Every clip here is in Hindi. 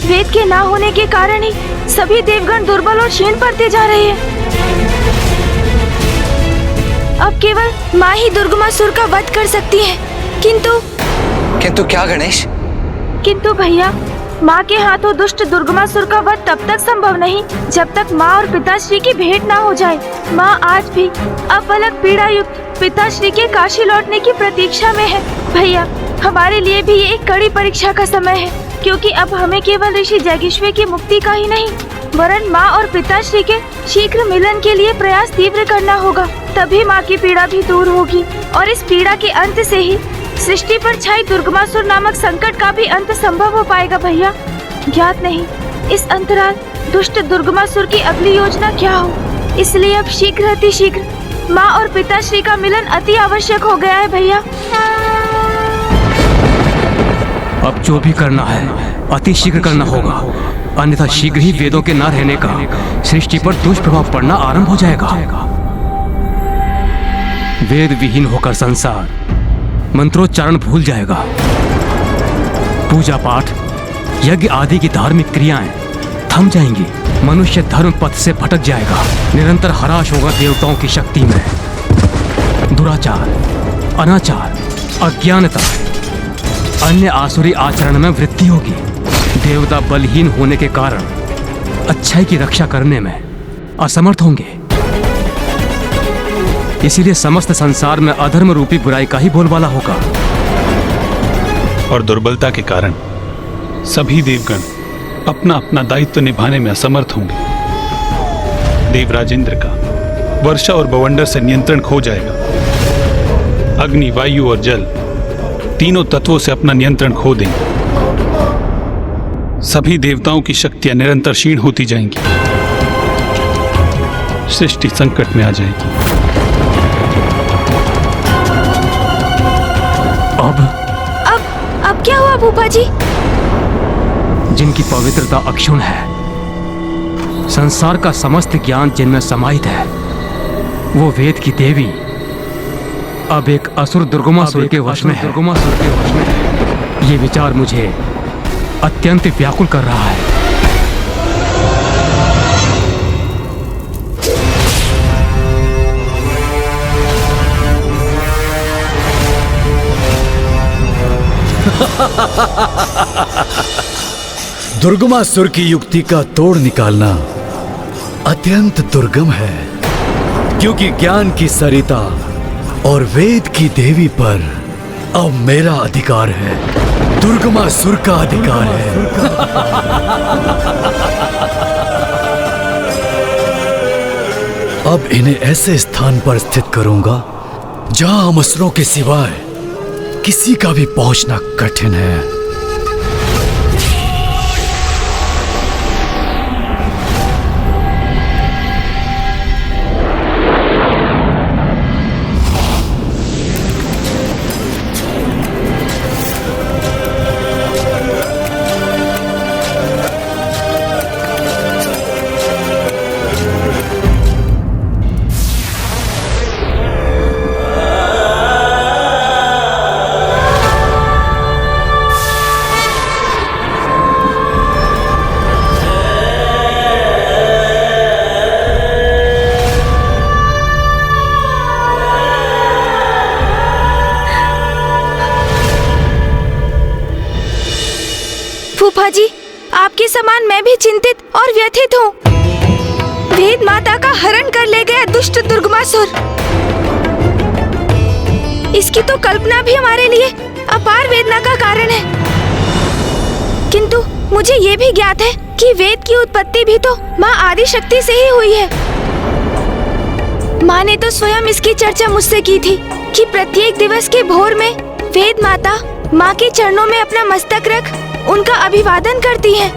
वेद के ना होने के कारण ही सभी देवगण दुर्बल और क्षीण पड़ते जा रहे हैं। अब केवल माँ ही दुर्गमासुर का वध कर सकती है। किंतु क्या गणेश? किंतु भैया, माँ के हाथों दुष्ट दुर्गमासुर का वध तब तक संभव नहीं जब तक माँ और पिताश्री की भेंट ना हो जाए। माँ आज भी अब अलग पीड़ा युक्त पिताश्री के काशी लौटने की प्रतीक्षा में है। भैया, हमारे लिए भी ये एक कड़ी परीक्षा का समय है, क्योंकि अब हमें केवल ऋषि जैगिश्वे की मुक्ति का ही नहीं, वरन माँ और पिताश्री के शीघ्र मिलन के लिए प्रयास तीव्र करना होगा। तभी माँ की पीड़ा भी दूर होगी और इस पीड़ा के अंत से ही सृष्टि पर छाई दुर्गमासुर नामक संकट का भी अंत संभव हो पाएगा। भैया, ज्ञात नहीं इस अंतराल दुष्ट दुर्गमासुर की अगली योजना क्या हो, इसलिए अब शीघ्र अतिशीघ्र माँ और पिताश्री का मिलन अति आवश्यक हो गया है। भैया, अब जो भी करना है अति शीघ्र करना होगा, अन्यथा शीघ्र ही वेदों के न रहने का सृष्टि पर दुष्प्रभाव पड़ना आरंभ हो जाएगा। वेद विहीन होकर संसार मंत्रोच्चारण भूल जाएगा। पूजा पाठ, यज्ञ आदि की धार्मिक क्रियाएं थम जाएंगी। मनुष्य धर्म पथ से भटक जाएगा। निरंतर हराश होगा देवताओं की शक्ति में। दुराचार, अनाचार, अज्ञानता, अन्य आसुरी आचरण में वृद्धि होगी। देवता बलहीन होने के कारण अच्छाई की रक्षा करने में असमर्थ होंगे। इसीलिए समस्त संसार में अधर्म रूपी बुराई का ही बोलबाला होगा। और दुर्बलता के कारण सभी देवगण अपना अपना दायित्व निभाने में असमर्थ होंगे। देवराज इंद्र का वर्षा और बवंडर से नियंत्रण खो जाएगा। अग्नि, वायु और जल तीनों तत्वों से अपना नियंत्रण खो देंगे। सभी देवताओं की शक्तियां निरंतर क्षीण होती जाएंगी। सृष्टि संकट में आ जाएगी। अब क्या हुआ भूपा जी? जिनकी पवित्रता अक्षुण्ण है, संसार का समस्त ज्ञान जिनमें समाहित है, वो वेद की देवी अब एक असुर दुर्गमासुर के वश में है। ये विचार मुझे अत्यंत व्याकुल कर रहा है। दुर्गमासुर की युक्ति का तोड़ निकालना अत्यंत दुर्गम है, क्योंकि ज्ञान की सरिता और वेद की देवी पर अब मेरा अधिकार है, दुर्गमासुर का अधिकार है। अब इन्हें ऐसे स्थान पर स्थित करूंगा जहां हम असुरों के सिवाय किसी का भी पहुंचना कठिन है। फूफा जी, आपके समान मैं भी चिंतित और व्यथित हूँ। वेद माता का हरण कर ले गया दुष्ट दुर्गमासुर। इसकी तो कल्पना भी हमारे लिए अपार वेदना का कारण है। किंतु मुझे ये भी ज्ञात है कि वेद की उत्पत्ति भी तो माँ आदि शक्ति से ही हुई है। माँ ने तो स्वयं इसकी चर्चा मुझसे की थी कि प्रत्येक दिवस के भोर में वेद माता माँ के चरणों में अपना मस्तक रख उनका अभिवादन करती है,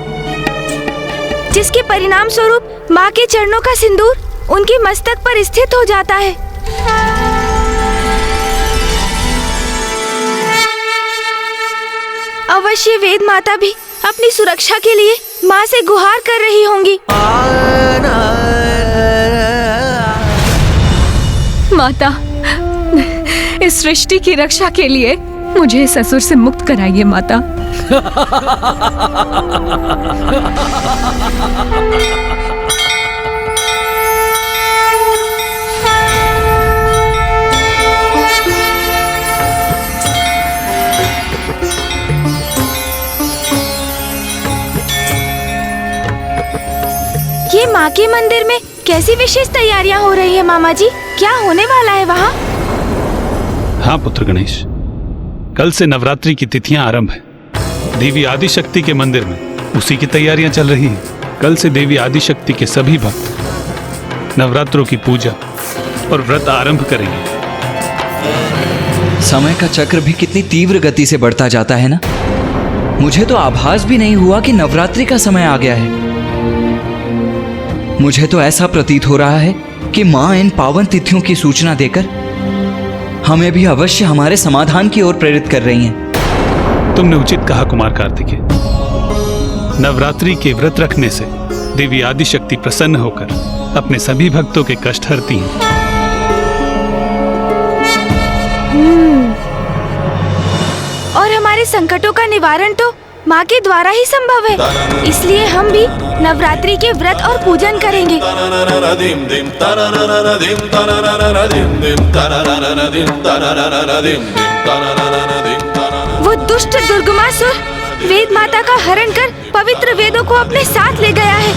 जिसके परिणाम स्वरूप माँ के चरणों का सिंदूर उनके मस्तक पर स्थित हो जाता है। अवश्य वेद माता भी अपनी सुरक्षा के लिए माँ से गुहार कर रही होंगी। माता, इस सृष्टि की रक्षा के लिए मुझे ससुर से मुक्त कराइए माता। ये माँ के मंदिर में कैसी विशेष तैयारियाँ हो रही है मामा जी? क्या होने वाला है वहाँ? हाँ पुत्र गणेश, कल से नवरात्रि की तिथियां आरंभ है। देवी आदिशक्ति के मंदिर में उसी की तैयारियां चल रही हैं। कल से देवी आदिशक्ति के सभी भक्त नवरात्रों की पूजा और व्रत आरंभ करेंगे। समय का चक्र भी कितनी तीव्र गति से बढ़ता जाता है ना। मुझे तो आभास भी नहीं हुआ कि नवरात्रि का समय आ गया है। मुझे तो ऐसा प्रतीत हो रहा है कि माँ इन पावन तिथियों की सूचना देकर हमें भी अवश्य हमारे समाधान की ओर प्रेरित कर रही हैं। तुमने उचित कहा कुमार कार्तिकेय। नवरात्रि के व्रत रखने से देवी आदिशक्ति प्रसन्न होकर अपने सभी भक्तों के कष्ट हरती हैं। और हमारे संकटों का निवारण तो माँ के द्वारा ही संभव है, इसलिए हम भी नवरात्रि के व्रत और पूजन करेंगे। वो दुष्ट दुर्गमासुर वेद माता का हरण कर पवित्र वेदों को अपने साथ ले गया है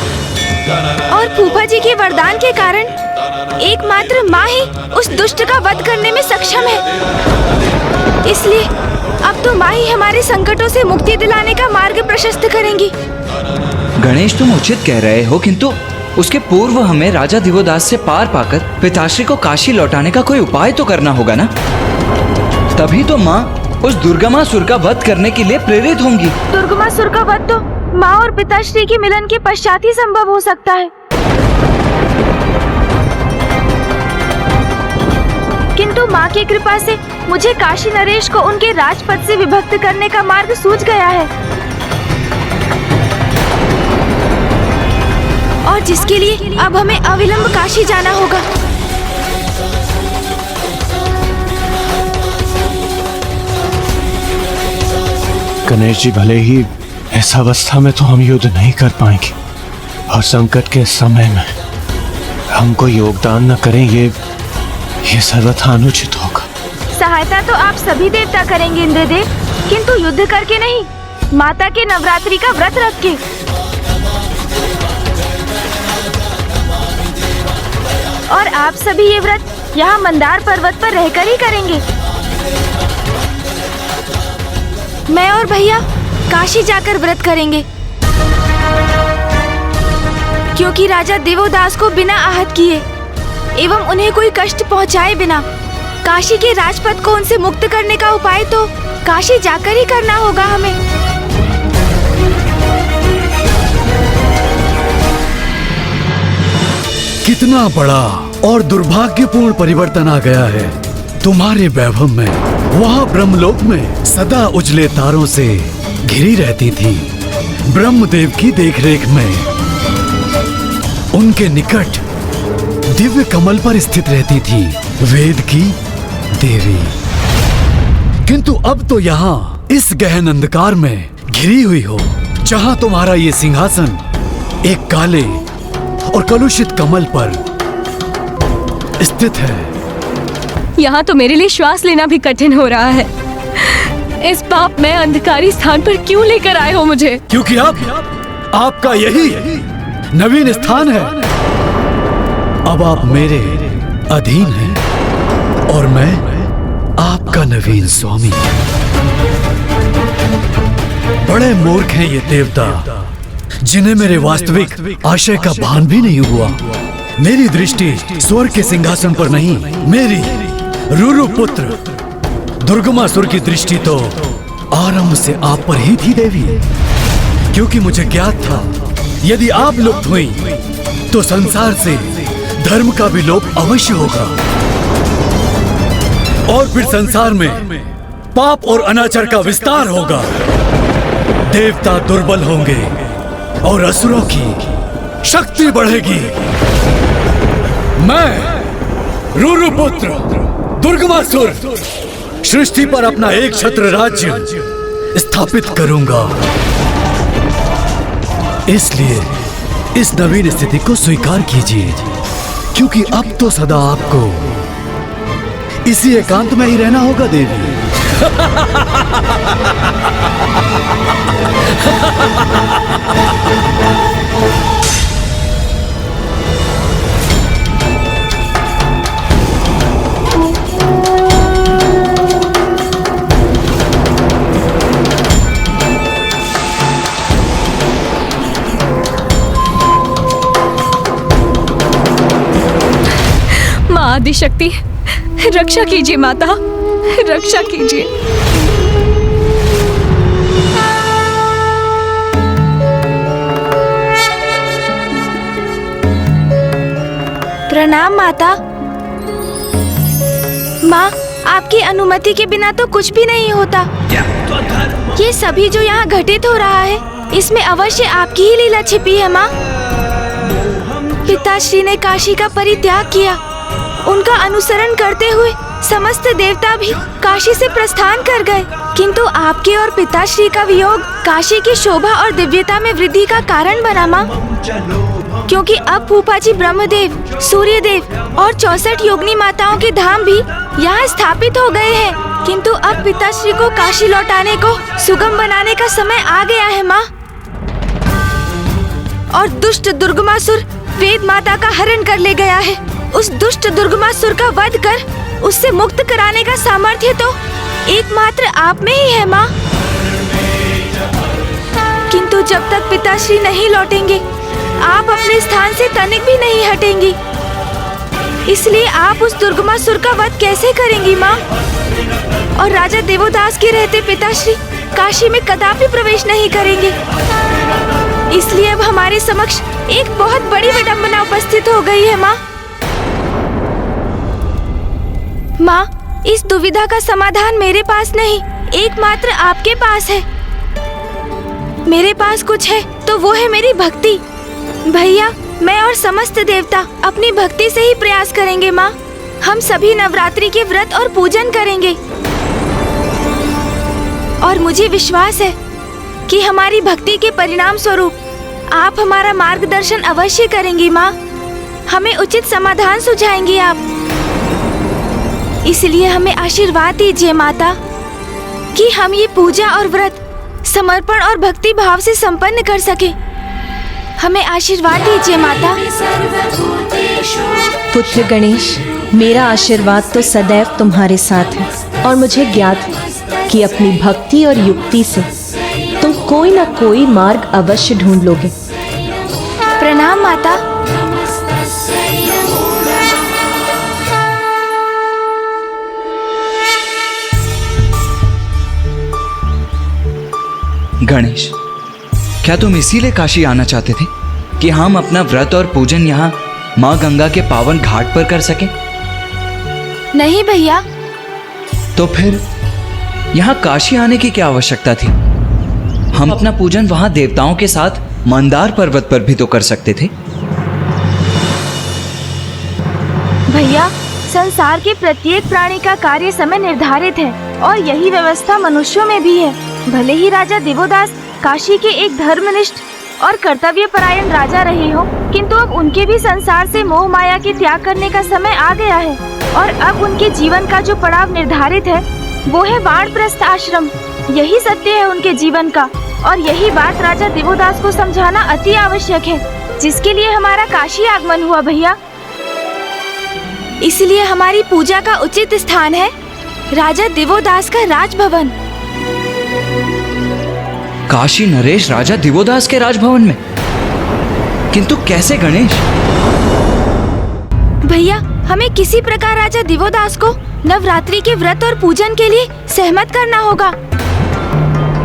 और फूफा जी के वरदान के कारण एकमात्र माँ ही उस दुष्ट का वध करने में सक्षम है। इसलिए अब तो माँ ही हमारे संकटों से मुक्ति दिलाने का मार्ग प्रशस्त करेंगी। गणेश, तुम उचित कह रहे हो, किंतु उसके पूर्व हमें राजा दिवोदास से पार पाकर पिताश्री को काशी लौटाने का कोई उपाय तो करना होगा ना। तभी तो माँ उस दुर्गमासुर का वध करने के लिए प्रेरित होंगी। दुर्गमासुर का वध तो माँ और पिताश्री के मिलन के पश्चात ही संभव हो सकता है, किंतु माँ की कृपा से मुझे काशी नरेश को उनके राजपद से विभक्त करने का मार्ग सूझ गया है, और जिसके लिए अब हमें अविलंब काशी जाना होगा। गणेश जी, भले ही इस अवस्था में तो हम युद्ध नहीं कर पाएंगे और संकट के समय में हमको योगदान न करें, ये सर्वथा अनुचित होगा। सहायता तो आप सभी देवता करेंगे इंद्रदेव, किंतु युद्ध करके नहीं, माता के नवरात्रि का व्रत रख के। और आप सभी ये व्रत यहाँ मंदार पर्वत पर रहकर ही करेंगे। मैं और भैया काशी जाकर व्रत करेंगे, क्योंकि राजा दिवोदास को बिना आहत किए एवं उन्हें कोई कष्ट पहुँचाए बिना काशी के राजपद को उनसे मुक्त करने का उपाय तो काशी जाकर ही करना होगा हमें। कितना बड़ा और दुर्भाग्यपूर्ण परिवर्तन आ गया है तुम्हारे वैभव में। वहाँ ब्रह्मलोक में सदा उजले तारों से घिरी रहती थी, ब्रह्मदेव की देखरेख में। उनके निकट दिव्य कमल पर स्थित रहती थी वेद की देवी। किंतु अब तो यहाँ इस गहन अंधकार में घिरी हुई हो, जहाँ तुम्हारा ये सिंहासन एक काले और कलुषित कमल पर स्थित है। यहाँ तो मेरे लिए श्वास लेना भी कठिन हो रहा है। इस पाप में अंधकारी स्थान पर क्यों लेकर आए हो मुझे? क्योंकि आपका यही नवीन स्थान है। अब आप मेरे अधीन हैं और मैं आपका नवीन स्वामी। बड़े मूर्ख हैं ये देवता, जिन्हें मेरे वास्तविक आशय का भान भी नहीं हुआ। मेरी दृष्टि स्वर्ग के सिंहासन पर नहीं, मेरी रुरु पुत्र दुर्गमासुर की दृष्टि तो आरंभ से आप पर ही थी देवी। क्योंकि मुझे ज्ञात था यदि आप लुप्त हुई तो संसार से धर्म का भी लोप अवश्य होगा, और फिर संसार में पाप और अनाचार का विस्तार होगा। देवता दुर्बल होंगे और असुरों की शक्ति बढ़ेगी। मैं रुरु पुत्र दुर्गमासुर सृष्टि पर अपना एक छत्र राज्य स्थापित करूंगा। इसलिए इस नवीन स्थिति को स्वीकार कीजिए, क्योंकि अब तो सदा आपको इसी एकांत में ही रहना होगा देवी। माँ आदिशक्ति, रक्षा कीजिए माता, रक्षा कीजिए। प्रणाम माता। माँ, आपकी अनुमति के बिना तो कुछ भी नहीं होता। ये सभी जो यहाँ घटित हो रहा है, इसमें अवश्य आपकी ही लीला छिपी है माँ। पिताश्री ने काशी का परित्याग किया। उनका अनुसरण करते हुए समस्त देवता भी काशी से प्रस्थान कर गए, किंतु आपके और पिताश्री का वियोग काशी की शोभा और दिव्यता में वृद्धि का कारण बना माँ। क्योंकि अब फूफा जी ब्रह्मदेव, सूर्यदेव और 64 योगिनी माताओं के धाम भी यहाँ स्थापित हो गए हैं, किंतु अब पिताश्री को काशी लौटाने को सुगम बनाने का समय आ गया है माँ। और दुष्ट दुर्गमासुर वेद माता का हरण कर ले गया है। उस दुष्ट दुर्गमासुर का वध कर उससे मुक्त कराने का सामर्थ्य तो एकमात्र आप में ही है माँ। किंतु जब तक पिताश्री नहीं लौटेंगे, आप अपने स्थान से तनिक भी नहीं हटेंगी। इसलिए आप उस दुर्गमासुर का वध कैसे करेंगी माँ? और राजा देवोदास के रहते पिताश्री काशी में कदापि प्रवेश नहीं करेंगे। इसलिए अब हमारे समक्ष एक बहुत बड़ी विडंबना उपस्थित हो गई है माँ। माँ, इस दुविधा का समाधान मेरे पास नहीं, एकमात्र आपके पास है। मेरे पास कुछ है तो वो है मेरी भक्ति। भैया, मैं और समस्त देवता अपनी भक्ति से ही प्रयास करेंगे माँ। हम सभी नवरात्रि के व्रत और पूजन करेंगे। और मुझे विश्वास है कि हमारी भक्ति के परिणाम स्वरूप आप हमारा मार्गदर्शन अवश्य करेंगी माँ। हमें उचित समाधान सुझाएंगी आप। इसलिए हमें आशीर्वाद दीजिए माता कि हम ये पूजा और व्रत समर्पण और भक्ति भाव से संपन्न कर सके। हमें आशीर्वाद दीजिए माता। पुत्र गणेश, मेरा आशीर्वाद तो सदैव तुम्हारे साथ है और मुझे ज्ञात है कि अपनी भक्ति और युक्ति से तुम कोई न कोई मार्ग अवश्य ढूंढ लोगे। प्रणाम माता। गणेश, क्या तुम इसीलिए काशी आना चाहते थे कि हम अपना व्रत और पूजन यहाँ माँ गंगा के पावन घाट पर कर सकें? नहीं भैया। तो फिर यहाँ काशी आने की क्या आवश्यकता थी? हम अपना पूजन वहाँ देवताओं के साथ मंदार पर्वत पर भी तो कर सकते थे। भैया, संसार के प्रत्येक प्राणी का कार्य समय निर्धारित है और यही व्यवस्था मनुष्यों में भी है। भले ही राजा देवोदास काशी के एक धर्मनिष्ठ और कर्तव्यपरायण राजा रहे हो, किंतु अब उनके भी संसार से मोह माया के त्याग करने का समय आ गया है और अब उनके जीवन का जो पड़ाव निर्धारित है वो है वानप्रस्थ आश्रम। यही सत्य है उनके जीवन का और यही बात राजा देवोदास को समझाना अति आवश्यक है, जिसके लिए हमारा काशी आगमन हुआ भैया। इसलिए हमारी पूजा का उचित स्थान है राजा देवोदास का राजभवन। काशी नरेश राजा दिवोदास के राजभवन में? किंतु कैसे गणेश? भैया, हमें किसी प्रकार राजा दिवोदास को नवरात्रि के व्रत और पूजन के लिए सहमत करना होगा,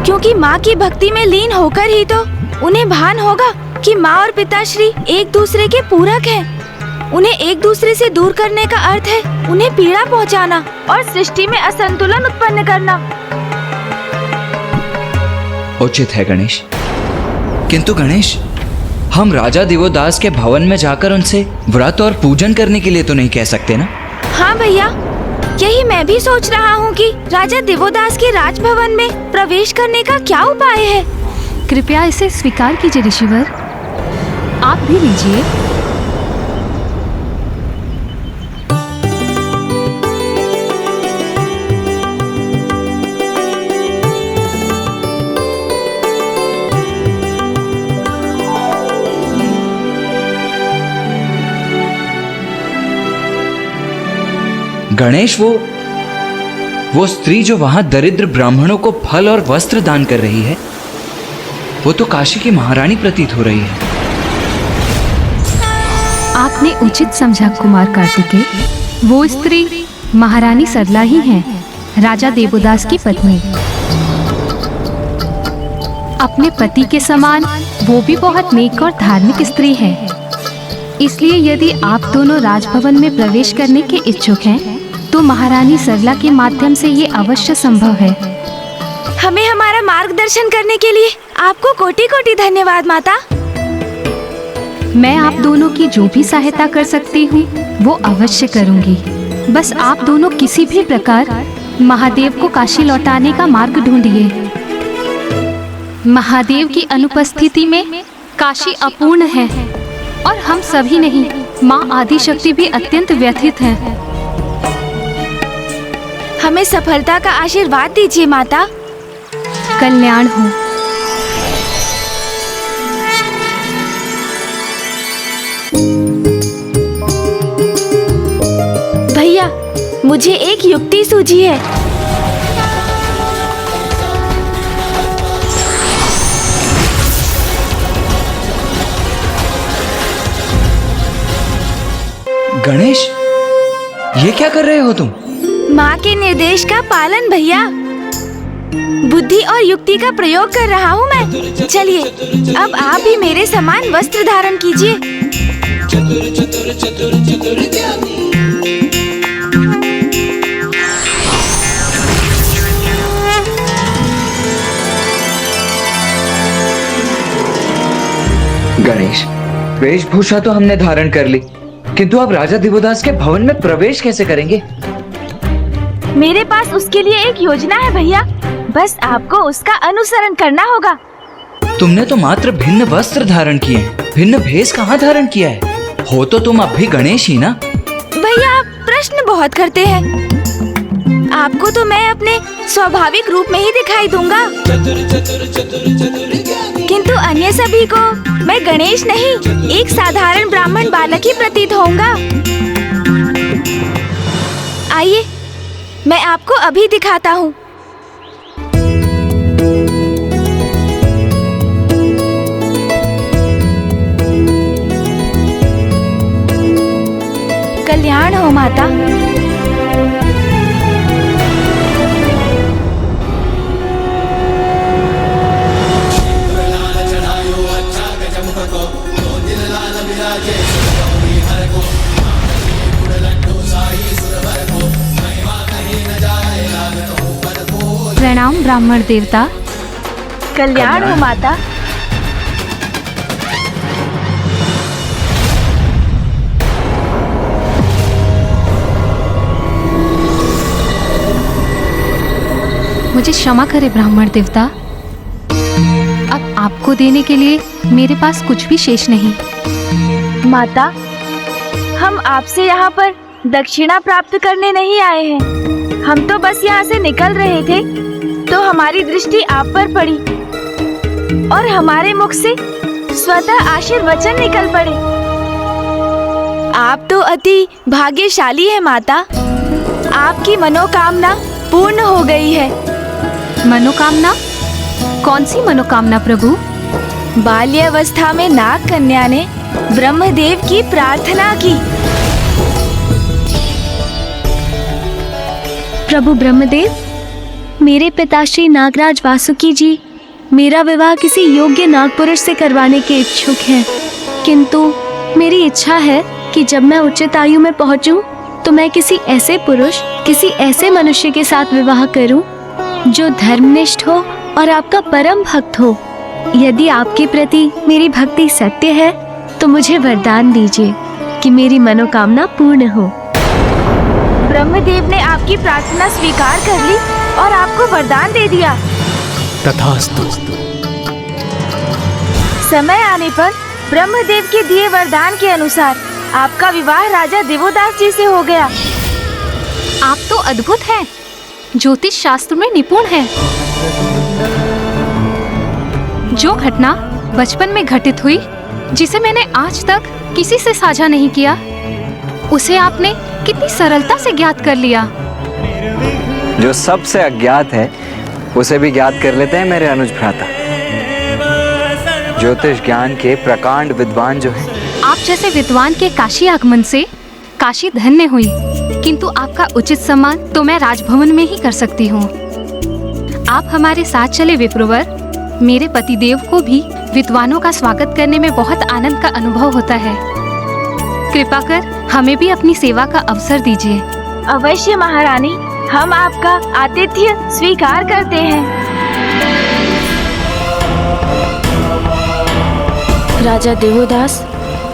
क्योंकि माँ की भक्ति में लीन होकर ही तो उन्हें भान होगा कि माँ और पिताश्री एक दूसरे के पूरक हैं। उन्हें एक दूसरे से दूर करने का अर्थ है उन्हें पीड़ा पहुँचाना और सृष्टि में असंतुलन उत्पन्न करना। उचित है गणेश, किंतु गणेश, हम राजा दिवोदास के भवन में जाकर उनसे व्रत और पूजन करने के लिए तो नहीं कह सकते ना? हाँ भैया, यही मैं भी सोच रहा हूँ कि राजा दिवोदास के राजभवन में प्रवेश करने का क्या उपाय है। कृपया इसे स्वीकार कीजिए ऋषिवर। आप भी लीजिए। गणेश, वो स्त्री जो वहां दरिद्र ब्राह्मणों को फल और वस्त्र दान कर रही है, वो तो काशी की महारानी प्रतीत हो रही है। आपने उचित समझा कुमार कार्तिकेय। वो स्त्री महारानी सरला ही है, राजा देवोदास की पत्नी। अपने पति के समान वो भी बहुत नेक और धार्मिक स्त्री है। इसलिए यदि आप दोनों राजभवन में प्रवेश करने के इच्छुक हैं, तो महारानी सरला के माध्यम से ये अवश्य संभव है। हमें हमारा मार्गदर्शन करने के लिए आपको कोटि कोटि धन्यवाद माता। मैं आप दोनों की जो भी सहायता कर सकती हूँ वो अवश्य करूँगी। बस आप दोनों किसी भी प्रकार महादेव को काशी लौटाने का मार्ग ढूंढिए। महादेव की अनुपस्थिति में काशी अपूर्ण है और हम सभी नहीं, माँ आदिशक्ति भी अत्यंत व्यथित हैं। हमें सफलता का आशीर्वाद दीजिए माता। कल्याण हो। भैया, मुझे एक युक्ति सूझी है। गणेश, ये क्या कर रहे हो तुम? माँ के निर्देश का पालन भैया। बुद्धि और युक्ति का प्रयोग कर रहा हूँ मैं। चलिए, अब आप भी मेरे समान वस्त्र धारण कीजिए। गणेश, वेशभूषा तो हमने धारण कर ली, किंतु अब राजा दिवोदास के भवन में प्रवेश कैसे करेंगे? मेरे पास उसके लिए एक योजना है भैया, बस आपको उसका अनुसरण करना होगा। तुमने तो मात्र भिन्न वस्त्र धारण किए हैं, भिन्न भेष कहाँ धारण किया है? हो तो तुम अब भी गणेश ही ना? भैया, आप प्रश्न बहुत करते हैं। आपको तो मैं अपने स्वाभाविक रूप में ही दिखाई दूंगा, किंतु अन्य सभी को मैं गणेश नहीं, एक साधारण ब्राह्मण बालक ही प्रतीत होऊंगा। आइए, मैं आपको अभी दिखाता हूँ। कल्याण हो माता। प्रणाम ब्राह्मण देवता। कल्याण हो माता। मुझे क्षमा करे ब्राह्मण देवता, अब आपको देने के लिए मेरे पास कुछ भी शेष नहीं। माता, हम आपसे यहाँ पर दक्षिणा प्राप्त करने नहीं आए हैं। हम तो बस यहाँ से निकल रहे थे तो हमारी दृष्टि आप पर पड़ी और हमारे मुख से स्वतः आशीर्वचन निकल पड़े। आप तो अति भाग्यशाली है माता, आपकी मनोकामना पूर्ण हो गई है। मनोकामना? कौन सी मनोकामना प्रभु? बाल्यावस्था में नाग कन्या ने ब्रह्मदेव की प्रार्थना की। प्रभु ब्रह्मदेव, मेरे पिताश्री नागराज वासुकी जी मेरा विवाह किसी योग्य नागपुरुष से करवाने के इच्छुक हैं, किंतु मेरी इच्छा है कि जब मैं उचित आयु में पहुंचूं तो मैं किसी ऐसे पुरुष, किसी ऐसे मनुष्य के साथ विवाह करूं जो धर्मनिष्ठ हो और आपका परम भक्त हो। यदि आपके प्रति मेरी भक्ति सत्य है तो मुझे वरदान दीजिए कि मेरी मनोकामना पूर्ण हो। ब्रह्मदेव ने आपकी प्रार्थना स्वीकार कर ली और आपको वरदान दे दिया। तथास्तु। समय आने पर ब्रह्मदेव के दिए वरदान के अनुसार आपका विवाह राजा दिवोदास जी से हो गया। आप तो अद्भुत हैं, ज्योतिष शास्त्र में निपुण हैं। जो घटना बचपन में घटित हुई, जिसे मैंने आज तक किसी से साझा नहीं किया, उसे आपने कितनी सरलता से ज्ञात कर लिया। जो सबसे अज्ञात है उसे भी ज्ञात कर लेते हैं मेरे अनुज भ्राता। ज्योतिष ज्ञान के प्रकांड विद्वान जो है। आप जैसे विद्वान के काशी आगमन से काशी धन्य हुई, किंतु आपका उचित सम्मान तो मैं राजभवन में ही कर सकती हूँ। आप हमारे साथ चले विप्रवर। मेरे पतिदेव को भी विद्वानों का स्वागत करने में बहुत आनंद का अनुभव होता है। कृपा कर हमें भी अपनी सेवा का अवसर दीजिए। अवश्य महारानी, हम आपका आतिथ्य स्वीकार करते हैं। राजा देवोदास,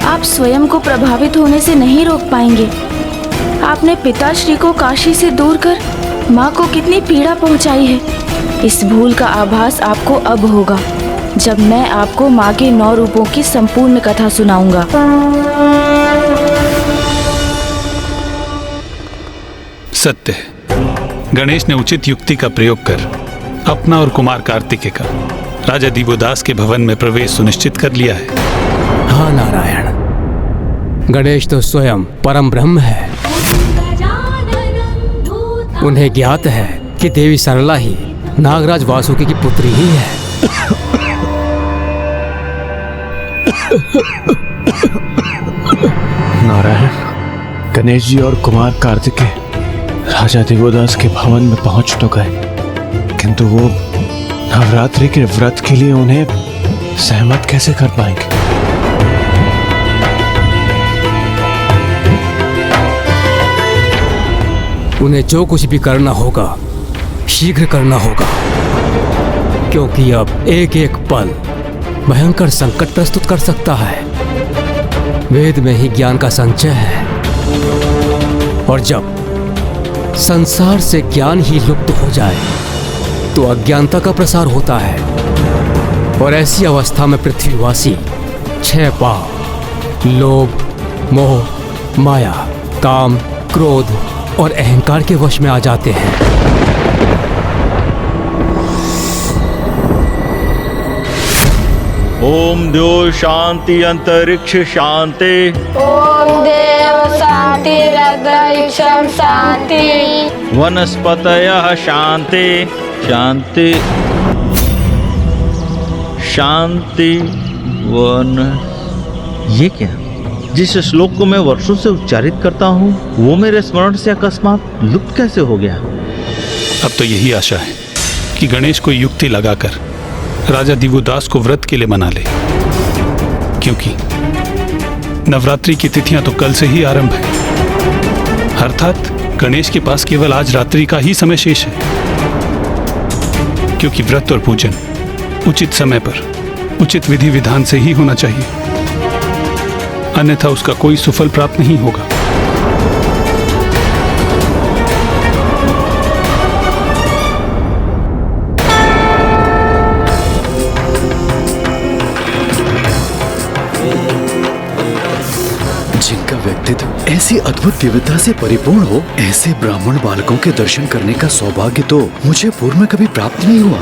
आप स्वयं को प्रभावित होने से नहीं रोक पाएंगे। आपने पिताश्री को काशी से दूर कर माँ को कितनी पीड़ा पहुँचाई है। इस भूल का आभास आपको अब होगा, जब मैं आपको माँ के 9 रूपों की संपूर्ण कथा सुनाऊंगा। सत्य है, गणेश ने उचित युक्ति का प्रयोग कर अपना और कुमार कार्तिकेय का राजा दिवोदास के भवन में प्रवेश सुनिश्चित कर लिया है। हाँ नारायण, गणेश तो स्वयं परम ब्रह्म है। उन्हें ज्ञात है कि देवी सरला ही नागराज वासुकी की पुत्री ही है। नारायण, गणेश जी और कुमार कार्तिकेय राजा दिवोदास के भवन में पहुंच तो गए, किंतु वो नवरात्रि के व्रत के लिए उन्हें सहमत कैसे कर पाएंगे? उन्हें जो कुछ भी करना होगा शीघ्र करना होगा, क्योंकि अब एक एक पल भयंकर संकट प्रस्तुत कर सकता है। वेद में ही ज्ञान का संचय है, और जब संसार से ज्ञान ही लुप्त हो जाए तो अज्ञानता का प्रसार होता है, और ऐसी अवस्था में पृथ्वीवासी 6 पाप लोभ, मोह, माया, काम, क्रोध और अहंकार के वश में आ जाते हैं। ओम देव शांति अंतरिक्ष शांति। ओम देव शांति अंतरिक्षम शांति। वनस्पतयः शांति शांति शांति वन। ये क्या? जिस श्लोक को मैं वर्षों से उच्चारित करता हूँ वो मेरे स्मरण से अकस्मात लुप्त कैसे हो गया? अब तो यही आशा है कि गणेश कोई युक्ति लगाकर राजा दिवोदास को व्रत के लिए मना ले, क्योंकि नवरात्रि की तिथियां तो कल से ही आरंभ है। अर्थात गणेश के पास केवल आज रात्रि का ही समय शेष है, क्योंकि व्रत और पूजन उचित समय पर उचित विधि विधान से ही होना चाहिए, अन्यथा उसका कोई सुफल प्राप्त नहीं होगा। जिनका व्यक्तित्व ऐसी अद्भुत दिव्यता से परिपूर्ण हो, ऐसे ब्राह्मण बालकों के दर्शन करने का सौभाग्य तो मुझे पूर्व में कभी प्राप्त नहीं हुआ।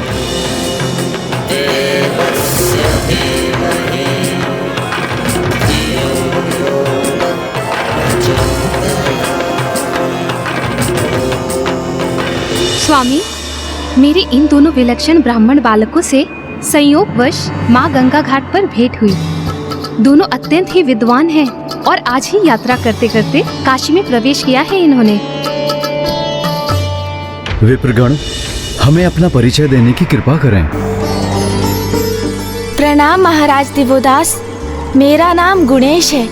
स्वामी, मेरी इन दोनों विलक्षण ब्राह्मण बालकों से संयोगवश माँ गंगा घाट पर भेंट हुई। दोनों अत्यंत ही विद्वान हैं और आज ही यात्रा करते करते काशी में प्रवेश किया है इन्होंने। विप्रगण, हमें अपना परिचय देने की कृपा करें। प्रणाम महाराज दिवोदास, मेरा नाम गुणेश है।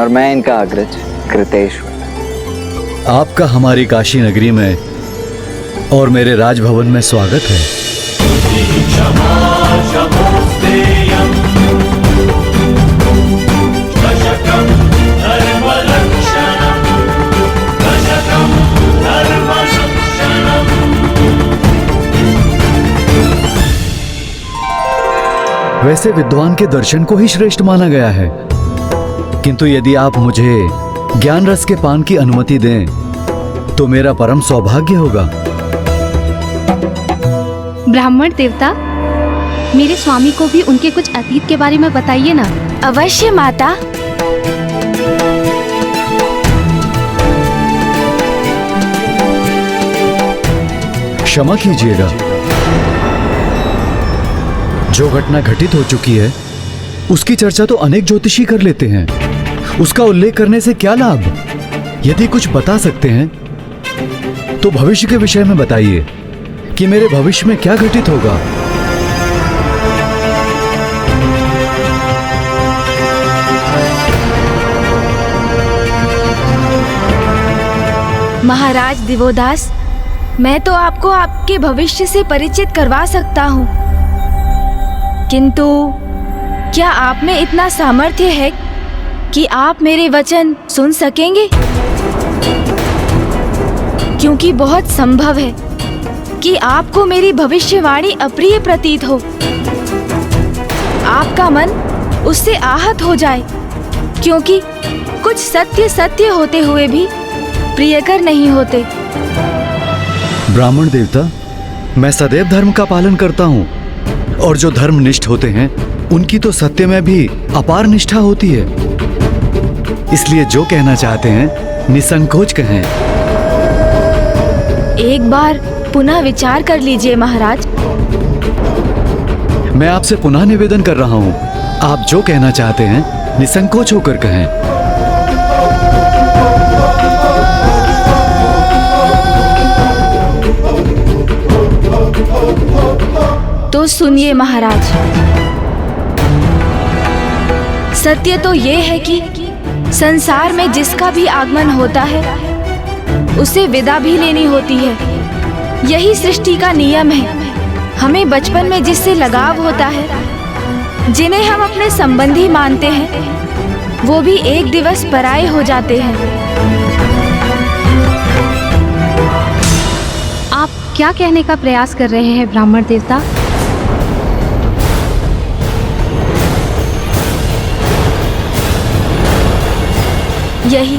और मैं इनका अग्रज कृतेश। आपका हमारी काशी नगरी में और मेरे राजभवन में स्वागत है। धर्मलक्षणं वैसे विद्वान के दर्शन को ही श्रेष्ठ माना गया है, किंतु यदि आप मुझे ज्ञान रस के पान की अनुमति दें तो मेरा परम सौभाग्य होगा। ब्राह्मण देवता, मेरे स्वामी को भी उनके कुछ अतीत के बारे में बताइए ना। अवश्य माता। क्षमा कीजिएगा, जो घटना घटित हो चुकी है उसकी चर्चा तो अनेक ज्योतिषी कर लेते हैं, उसका उल्लेख करने से क्या लाभ। यदि कुछ बता सकते हैं तो भविष्य के विषय में बताइए कि मेरे भविष्य में क्या घटित होगा। महाराज दिवोदास, मैं तो आपको आपके भविष्य से परिचित करवा सकता हूँ, किंतु क्या आप में इतना सामर्थ्य है कि आप मेरे वचन सुन सकेंगे? क्योंकि बहुत संभव है कि आपको मेरी भविष्यवाणी अप्रिय प्रतीत हो, आपका मन उससे आहत हो जाए, क्योंकि कुछ सत्य सत्य होते हुए भी प्रियकर नहीं होते। ब्राह्मण देवता, मैं सदैव धर्म का पालन करता हूँ, और जो धर्मनिष्ठ होते हैं उनकी तो सत्य में भी अपार निष्ठा होती है। इसलिए जो कहना चाहते हैं निसंकोच कहें। एक बार पुनः विचार कर लीजिए महाराज। मैं आपसे पुनः निवेदन कर रहा हूँ, आप जो कहना चाहते हैं निसंकोच होकर कहें। तो सुनिए महाराज, सत्य तो ये है कि संसार में जिसका भी आगमन होता है उसे विदा भी लेनी होती है। यही सृष्टि का नियम है। हमें बचपन में जिससे लगाव होता है, जिन्हें हम अपने संबंधी मानते हैं, वो भी एक दिवस पराये हो जाते हैं। आप क्या कहने का प्रयास कर रहे हैं ब्राह्मण देवता? यही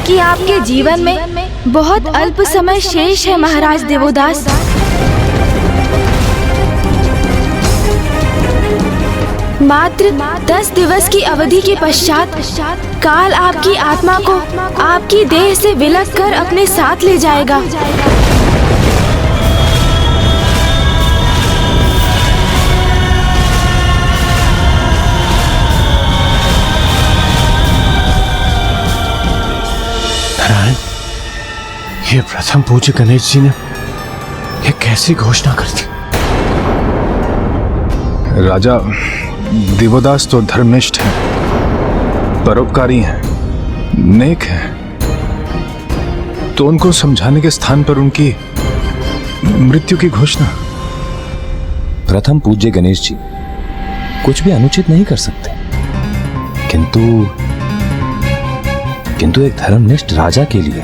कि आपके जीवन में बहुत अल्प समय शेष है महाराज देवोदास। मात्र 10 दिवस की अवधि के पश्चात काल आपकी आत्मा को आपकी देह से विलग कर अपने साथ ले जाएगा। नारायण, ये प्रथम पूज्य गणेश जी ने ये कैसी घोषणा कर दी? राजा दिवोदास तो धर्मनिष्ठ हैं, परोपकारी हैं, नेक हैं, तो उनको समझाने के स्थान पर उनकी मृत्यु की घोषणा। प्रथम पूज्य गणेश जी कुछ भी अनुचित नहीं कर सकते, किंतु एक धर्मनिष्ठ राजा के लिए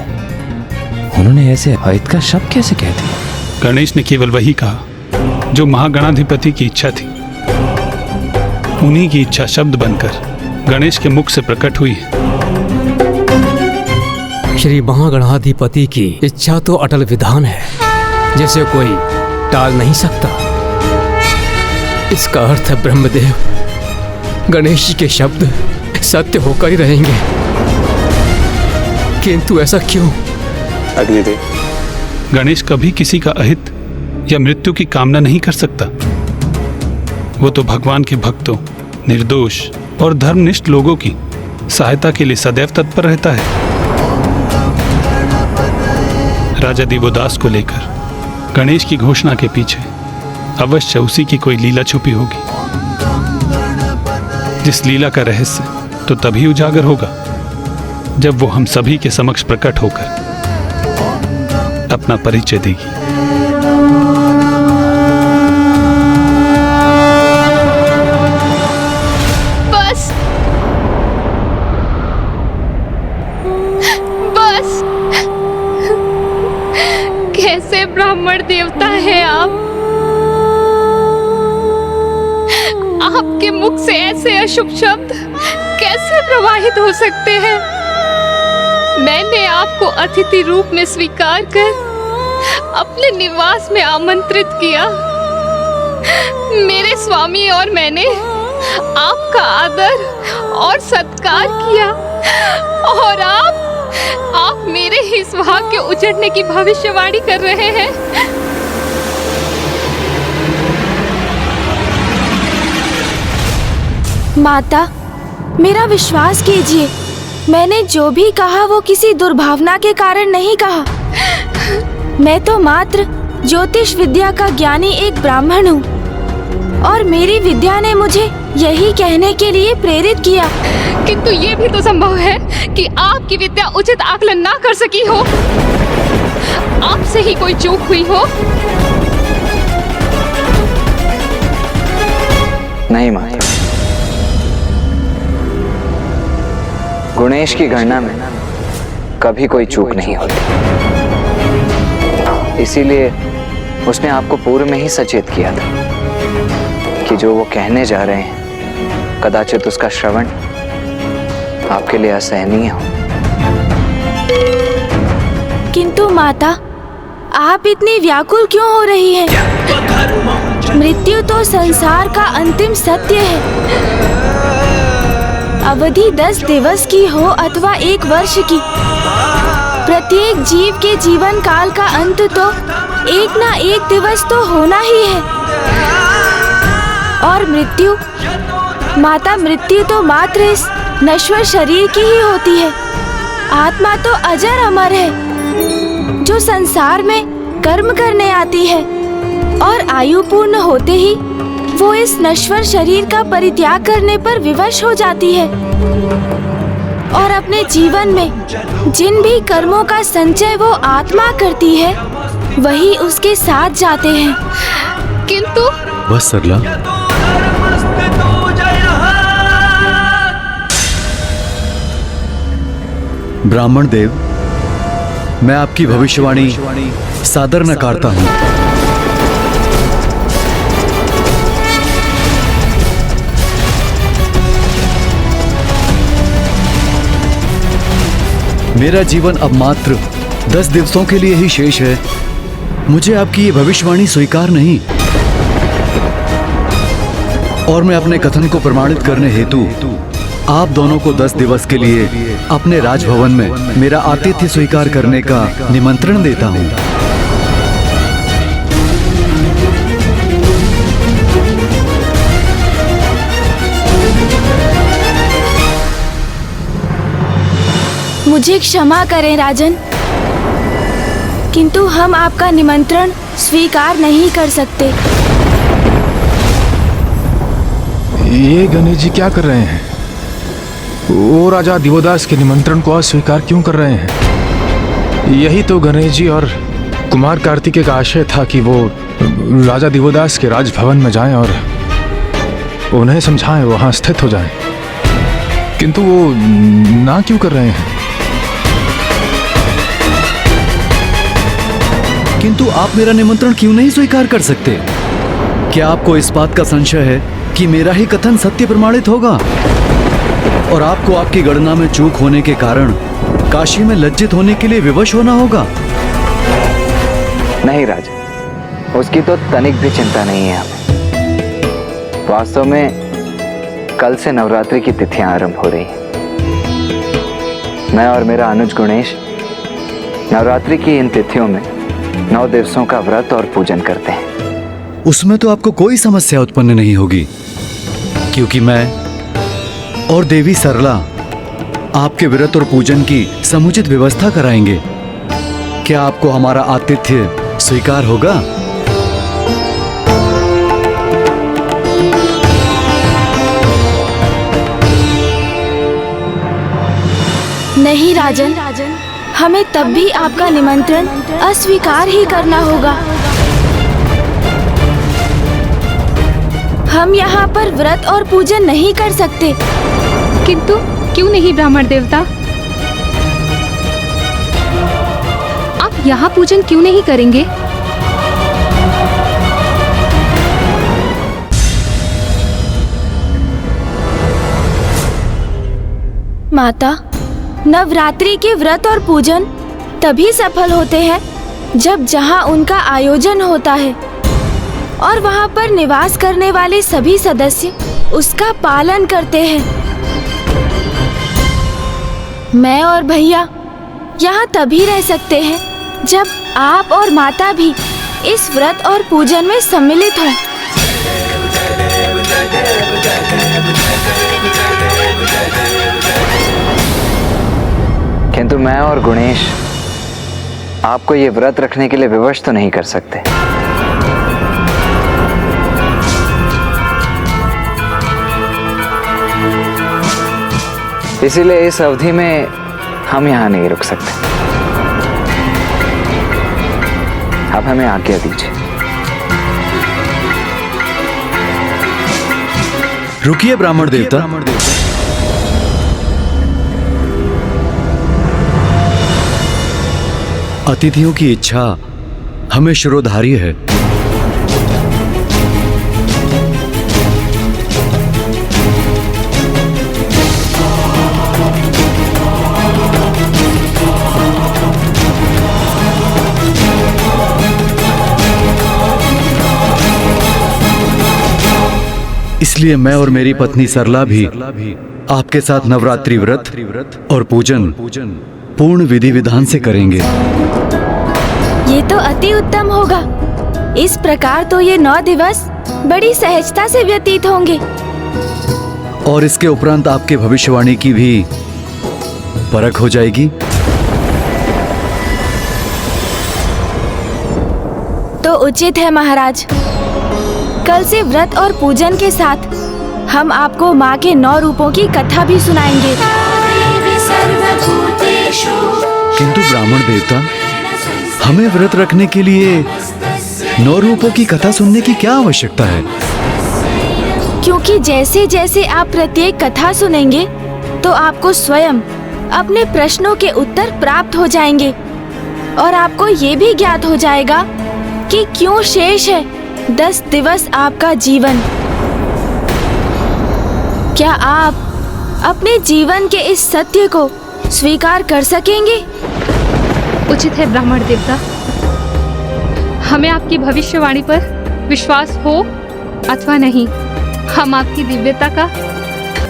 उन्होंने ऐसे अहित का शब्द कैसे कह दिया? गणेश ने केवल वही कहा जो महागणाधिपति की इच्छा थी। उन्हीं की इच्छा शब्द बनकर गणेश के मुख से प्रकट हुई है। श्री महागणाधिपति की इच्छा तो अटल विधान है, जिसे कोई टाल नहीं सकता। इसका अर्थ है ब्रह्मदेव गणेश जी के शब्द सत्य होकर ही रहेंगे। किंतु ऐसा क्यों? अग्निदेव, गणेश कभी किसी का अहित या मृत्यु की कामना नहीं कर सकता। वो तो भगवान के भक्तों, निर्दोष और धर्मनिष्ठ लोगों की सहायता के लिए सदैव तत्पर रहता है। राजा दिवोदास को लेकर गणेश की घोषणा के पीछे अवश्य उसी की कोई लीला छुपी होगी, जिस लीला का रहस्य तो तभी उजागर होगा जब वो हम सभी के समक्ष प्रकट होकर अपना परिचय देगी। बस कैसे ब्राह्मण देवता है आप आपके मुख से ऐसे अशुभ शब्द कैसे प्रवाहित हो सकते हैं? मैंने आपको अतिथि रूप में स्वीकार कर अपने निवास में आमंत्रित किया। मेरे स्वामी और मैंने आपका आदर और सत्कार किया और आप मेरे ही सुहाग के उजड़ने की भविष्यवाणी कर रहे हैं। माता, मेरा विश्वास कीजिए, मैंने जो भी कहा वो किसी दुर्भावना के कारण नहीं कहा। मैं तो मात्र ज्योतिष विद्या का ज्ञानी एक ब्राह्मण हूँ और मेरी विद्या ने मुझे यही कहने के लिए प्रेरित किया। किंतु ये भी तो संभव है कि आपकी विद्या उचित आकलन ना कर सकी हो, आपसे ही कोई चूक हुई हो। नहीं माता, गुणेश की गणना में कभी कोई चूक नहीं होती, इसीलिए उसने आपको पूर्व में ही सचेत किया था कि जो वो कहने जा रहे हैं कदाचित उसका श्रवण आपके लिए असहनीय हो। किंतु माता, आप इतनी व्याकुल क्यों हो रही हैं? मृत्यु तो संसार का अंतिम सत्य है। अवधि 10 दिवस की हो अथवा 1 वर्ष की, प्रत्येक जीव के जीवन काल का अंत तो एक ना एक दिवस तो होना ही है। और मृत्यु, माता, मृत्यु तो मात्र इस नश्वर शरीर की ही होती है। आत्मा तो अजर अमर है, जो संसार में कर्म करने आती है और आयु पूर्ण होते ही वो इस नश्वर शरीर का परित्याग करने पर विवश हो जाती है और अपने जीवन में जिन भी कर्मों का संचय वो आत्मा करती है वही उसके साथ जाते हैं। किंतु बस सरला, ब्राह्मण देव, मैं आपकी भविष्यवाणी सादर नकारता हूँ। मेरा जीवन अब मात्र 10 दिवसों के लिए ही शेष है। मुझे आपकी ये भविष्यवाणी स्वीकार नहीं, और मैं अपने कथन को प्रमाणित करने हेतु आप दोनों को 10 दिवस के लिए अपने राजभवन में मेरा आतिथ्य स्वीकार करने का निमंत्रण देता हूँ। मुझे क्षमा करें राजन, किंतु हम आपका निमंत्रण स्वीकार नहीं कर सकते। ये गणेश जी क्या कर रहे हैं? वो राजा दिवोदास के निमंत्रण को अस्वीकार क्यों कर रहे हैं? यही तो गणेश जी और कुमार कार्तिकेय का आशय था कि वो राजा दिवोदास के राजभवन में जाएं और उन्हें समझाएं, वहां स्थित हो जाएं। किंतु वो ना क्यों कर रहे हैं? किंतु आप मेरा निमंत्रण क्यों नहीं स्वीकार कर सकते? क्या आपको इस बात का संशय है कि मेरा ही कथन सत्य प्रमाणित होगा और आपको आपकी गणना में चूक होने के कारण काशी में लज्जित होने के लिए विवश होना होगा? नहीं राजा, उसकी तो तनिक भी चिंता नहीं है हमें। वास्तव में कल से नवरात्रि की तिथियां आरंभ हो रही हैं। मैं और मेरा अनुज गुणेश नवरात्रि की इन तिथियों में 9 दिवसों का व्रत और पूजन करते हैं। उसमें तो आपको कोई समस्या उत्पन्न नहीं होगी, क्योंकि मैं और देवी सरला आपके व्रत और पूजन की समुचित व्यवस्था कराएंगे। क्या आपको हमारा आतिथ्य स्वीकार होगा? नहीं राजन, हमें तब भी आपका निमंत्रण अस्वीकार ही करना होगा। हम यहाँ पर व्रत और पूजन नहीं कर सकते। किंतु क्यों नहीं ब्राह्मण देवता? आप यहाँ पूजन क्यों नहीं करेंगे? माता, नवरात्रि के व्रत और पूजन तभी सफल होते हैं जब जहाँ उनका आयोजन होता है और वहाँ पर निवास करने वाले सभी सदस्य उसका पालन करते हैं। मैं और भैया यहाँ तभी रह सकते हैं जब आप और माता भी इस व्रत और पूजन में सम्मिलित हों। किंतु मैं और गुणेश आपको ये व्रत रखने के लिए विवश तो नहीं कर सकते। इसीलिए इस अवधि में हम यहाँ नहीं रुक सकते। अब हमें आज्ञा दीजिए। रुकिए ब्राह्मण देवता। अतिथियों की इच्छा हमें शिरोधार्य है। इसलिए मैं और मेरी पत्नी सरला भी आपके साथ नवरात्रि व्रत और पूजन पूर्ण विधि विधान से करेंगे। ये तो अति उत्तम होगा। इस प्रकार तो ये 9 दिवस बड़ी सहजता से व्यतीत होंगे। और इसके उपरांत आपके भविष्यवाणी की भी परख हो जाएगी। तो उचित है महाराज। कल से व्रत और पूजन के साथ हम आपको माँ के 9 रूपों की कथा भी सुनाएंगे। किंतु ब्राह्मण देवता, हमें व्रत रखने के लिए 9 रूपों की कथा सुनने की क्या आवश्यकता है? क्योंकि जैसे जैसे आप प्रत्येक कथा सुनेंगे तो आपको स्वयं अपने प्रश्नों के उत्तर प्राप्त हो जाएंगे और आपको ये भी ज्ञात हो जाएगा कि क्यों शेष है 10 दिवस आपका जीवन। क्या आप अपने जीवन के इस सत्य को स्वीकार कर सकेंगे? उचित है ब्राह्मण देवता। हमें आपकी भविष्यवाणी पर विश्वास हो अथवा नहीं, हम आपकी दिव्यता का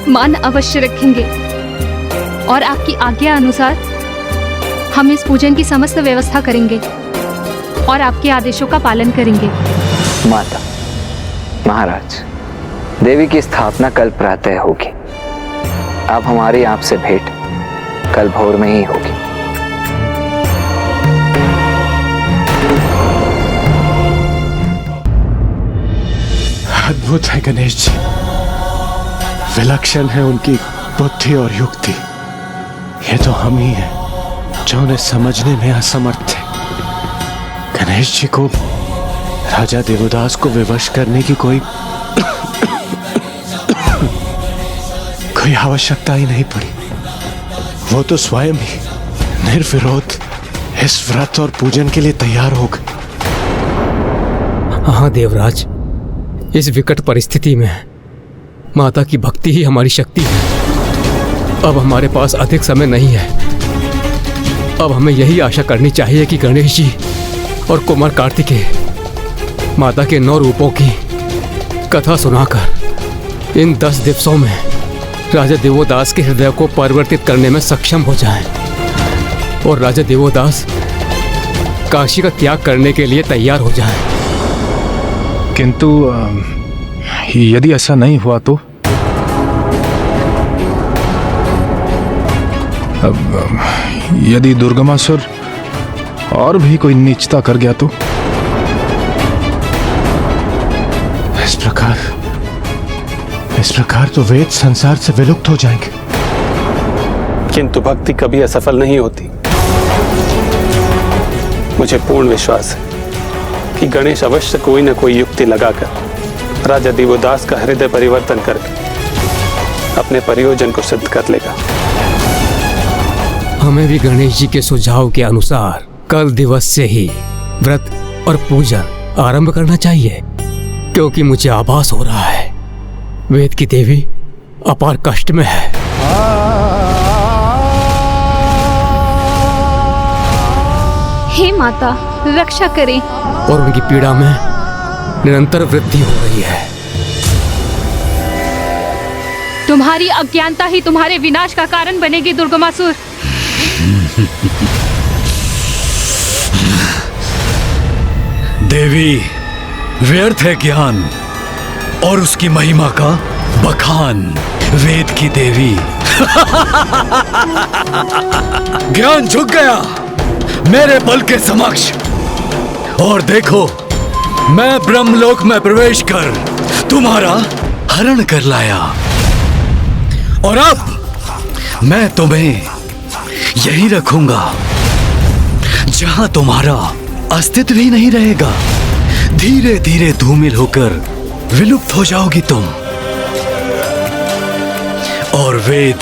मान अवश्य रखेंगे और आपकी आज्ञा अनुसार हम इस पूजन की समस्त व्यवस्था करेंगे और आपके आदेशों का पालन करेंगे। माता, महाराज, देवी की स्थापना कल प्रातः होगी। अब हमारी आपसे भेंट कल भोर में ही होगी। अद्भुत है गणेश जी, विलक्षण है उनकी बुद्धि और युक्ति। ये तो हम ही हैं जो उन्हें समझने में असमर्थ थे। गणेश जी को राजा देवदास को विवश करने की कोई आवश्यकता ही नहीं पड़ी। वो तो स्वयं ही निर्विरोध इस व्रत और पूजन के लिए तैयार हो गए। हाँ देवराज, इस विकट परिस्थिति में माता की भक्ति ही हमारी शक्ति है। अब हमारे पास अधिक समय नहीं है। अब हमें यही आशा करनी चाहिए कि गणेश जी और कुमार कार्तिकेय माता के 9 रूपों की कथा सुनाकर इन 10 दिवसों में राजा देवोदास के हृदय को परिवर्तित करने में सक्षम हो जाएं और राजा देवोदास काशी का त्याग करने के लिए तैयार हो जाएं। किंतु यदि ऐसा नहीं हुआ तो यदि दुर्गमासुर और भी कोई नीचता कर गया तो? इस प्रकार तो वेद संसार से विलुप्त हो जाएंगे। किंतु भक्ति कभी असफल नहीं होती। मुझे पूर्ण विश्वास है कि गणेश अवश्य कोई न कोई युक्ति लगाकर राजा देवदास का हृदय परिवर्तन करके अपने प्रयोजन को सिद्ध कर लेगा। हमें भी गणेश जी के सुझाव के अनुसार कल दिवस से ही व्रत और पूजन आरंभ करना चाहिए, क्योंकि मुझे आभास हो रहा है वेद की देवी अपार कष्ट में है। हे माता, रक्षा करें। और उनकी पीड़ा में निरंतर वृद्धि हो रही है। तुम्हारी अज्ञानता ही तुम्हारे विनाश का कारण बनेगी दुर्गमासुर। देवी, व्यर्थ है ज्ञान और उसकी महिमा का बखान। वेद की देवी ज्ञान झुक गया मेरे बल के समक्ष। और देखो, मैं ब्रह्मलोक में प्रवेश कर तुम्हारा हरण कर लाया। और अब मैं तुम्हें यही रखूंगा जहां तुम्हारा अस्तित्व ही नहीं रहेगा। धीरे धीरे धूमिल होकर विलुप्त हो जाओगी तुम, और वेद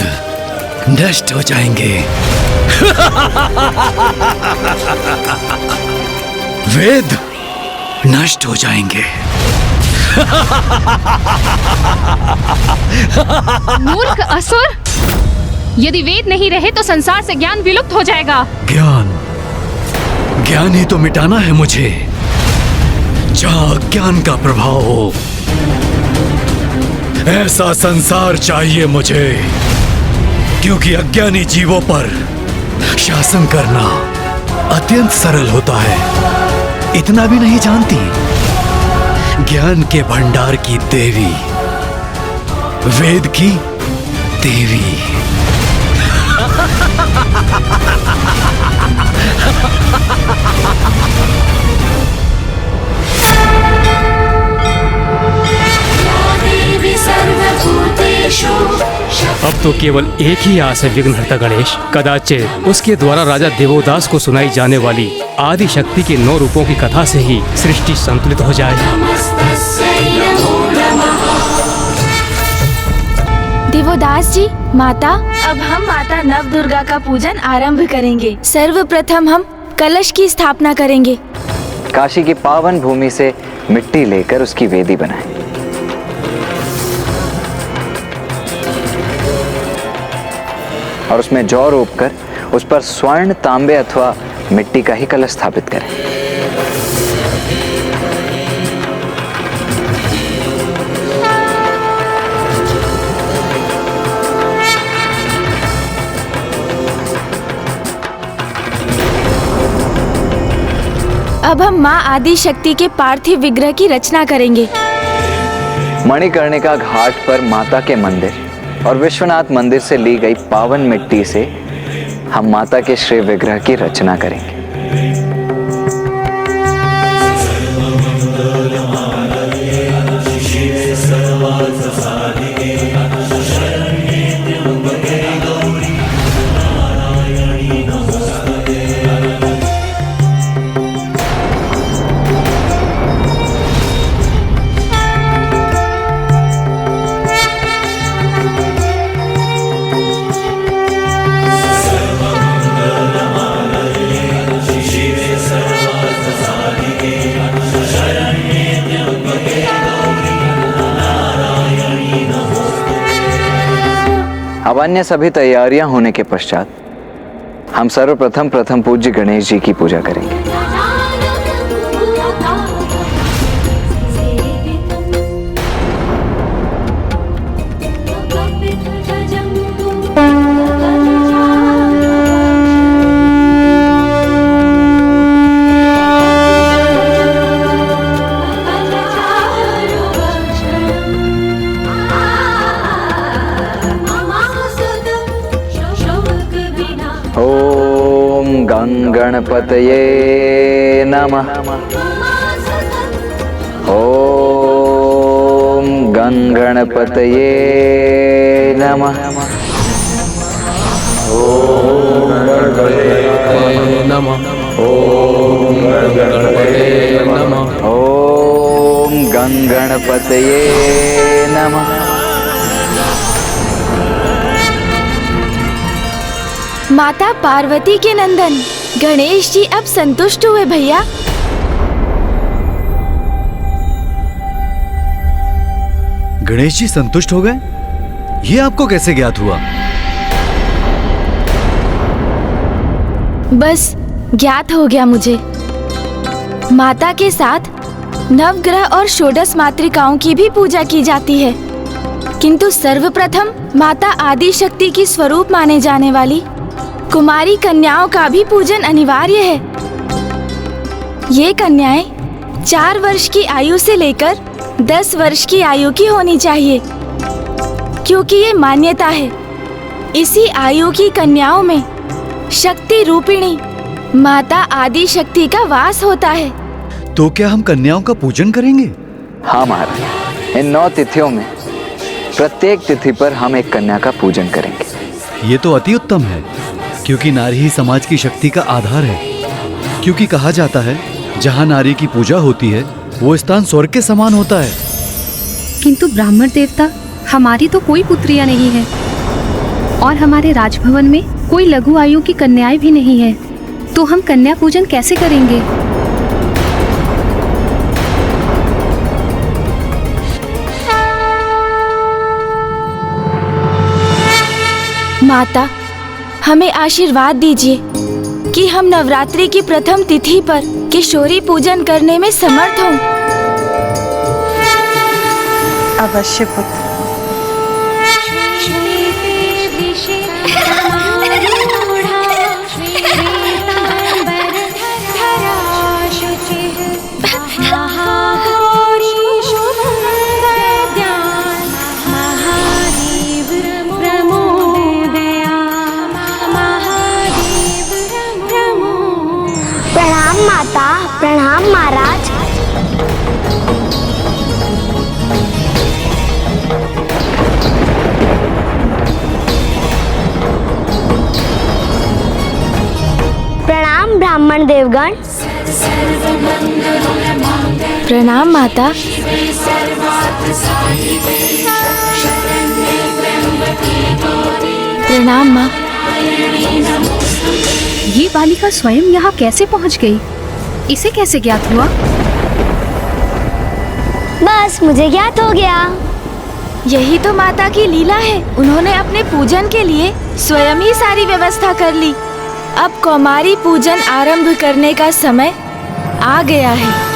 नष्ट हो जाएंगे। वेद नष्ट हो जाएंगे। मूर्ख असुर, यदि वेद नहीं रहे तो संसार से ज्ञान विलुप्त हो जाएगा। ज्ञान ही तो मिटाना है मुझे, जहां अज्ञान का प्रभाव हो। ऐसा संसार चाहिए मुझे, क्योंकि अज्ञानी जीवों पर शासन करना अत्यंत सरल होता है। इतना भी नहीं जानती ज्ञान के भंडार की देवी, वेद की देवी। अब तो केवल एक ही आस है विघ्नहर्ता गणेश। कदाचित उसके द्वारा राजा देवोदास को सुनाई जाने वाली आदि शक्ति के 9 रूपों की कथा से ही सृष्टि संतुलित हो जाए। देवोदास जी, माता, अब हम माता नव दुर्गा का पूजन आरंभ करेंगे। सर्वप्रथम हम कलश की स्थापना करेंगे। काशी की पावन भूमि से मिट्टी लेकर उसकी वेदी बनाएं। और उसमें जौ रोपकर उस पर स्वर्ण, तांबे अथवा मिट्टी का ही कलश स्थापित करें। अब हम माँ आदि शक्ति के पार्थिव विग्रह की रचना करेंगे। मणिकर्णिका घाट पर माता के मंदिर और विश्वनाथ मंदिर से ली गई पावन मिट्टी से हम माता के श्री विग्रह की रचना करेंगे। अब अन्य सभी तैयारियां होने के पश्चात हम सर्वप्रथम प्रथम पूज्य गणेश जी की पूजा करेंगे। गणपतये नमः। ओम गणपतये नमः। ओम गणपतये नमः। ओम गणपतये नमः। ओम गणपतये नमः। माता पार्वती के नंदन गणेश जी अब संतुष्ट हुए भैया। गणेश जी संतुष्ट हो गए? ये आपको कैसे ज्ञात हुआ? बस ज्ञात हो गया मुझे। माता के साथ नवग्रह और षोडश मातृकाओं की भी पूजा की जाती है, किंतु सर्वप्रथम माता आदि शक्ति की स्वरूप माने जाने वाली कुमारी कन्याओं का भी पूजन अनिवार्य है। ये कन्याएं 4 वर्ष की आयु से लेकर 10 वर्ष की आयु की होनी चाहिए, क्योंकि ये मान्यता है इसी आयु की कन्याओं में शक्ति रूपिणी माता आदि शक्ति का वास होता है। तो क्या हम कन्याओं का पूजन करेंगे? हाँ महाराज, इन 9 तिथियों में प्रत्येक तिथि पर हम एक कन्या का पूजन करेंगे। ये तो अति उत्तम है, क्योंकि नारी ही समाज की शक्ति का आधार है। क्योंकि कहा जाता है जहाँ नारी की पूजा होती है वो स्थान स्वर्ग के समान होता है। किंतु ब्राह्मण देवता, हमारी तो कोई पुत्रियां नहीं है और हमारे राजभवन में कोई लघु आयु की कन्याएं भी नहीं है, तो हम कन्या पूजन कैसे करेंगे? माता, हमें आशीर्वाद दीजिए कि हम नवरात्रि की प्रथम तिथि पर किशोरी पूजन करने में समर्थ हों। अवश्य पुत्र। प्रणाम माता, प्रणाम महाराज। प्रणाम ब्राह्मण देवगण। प्रणाम माता। प्रणाम माँ। ये बालिका स्वयं यहाँ कैसे पहुँच गई? इसे कैसे ज्ञात हुआ? बस मुझे ज्ञात हो गया। यही तो माता की लीला है। उन्होंने अपने पूजन के लिए स्वयं ही सारी व्यवस्था कर ली। अब कौमारी पूजन आरंभ करने का समय आ गया है।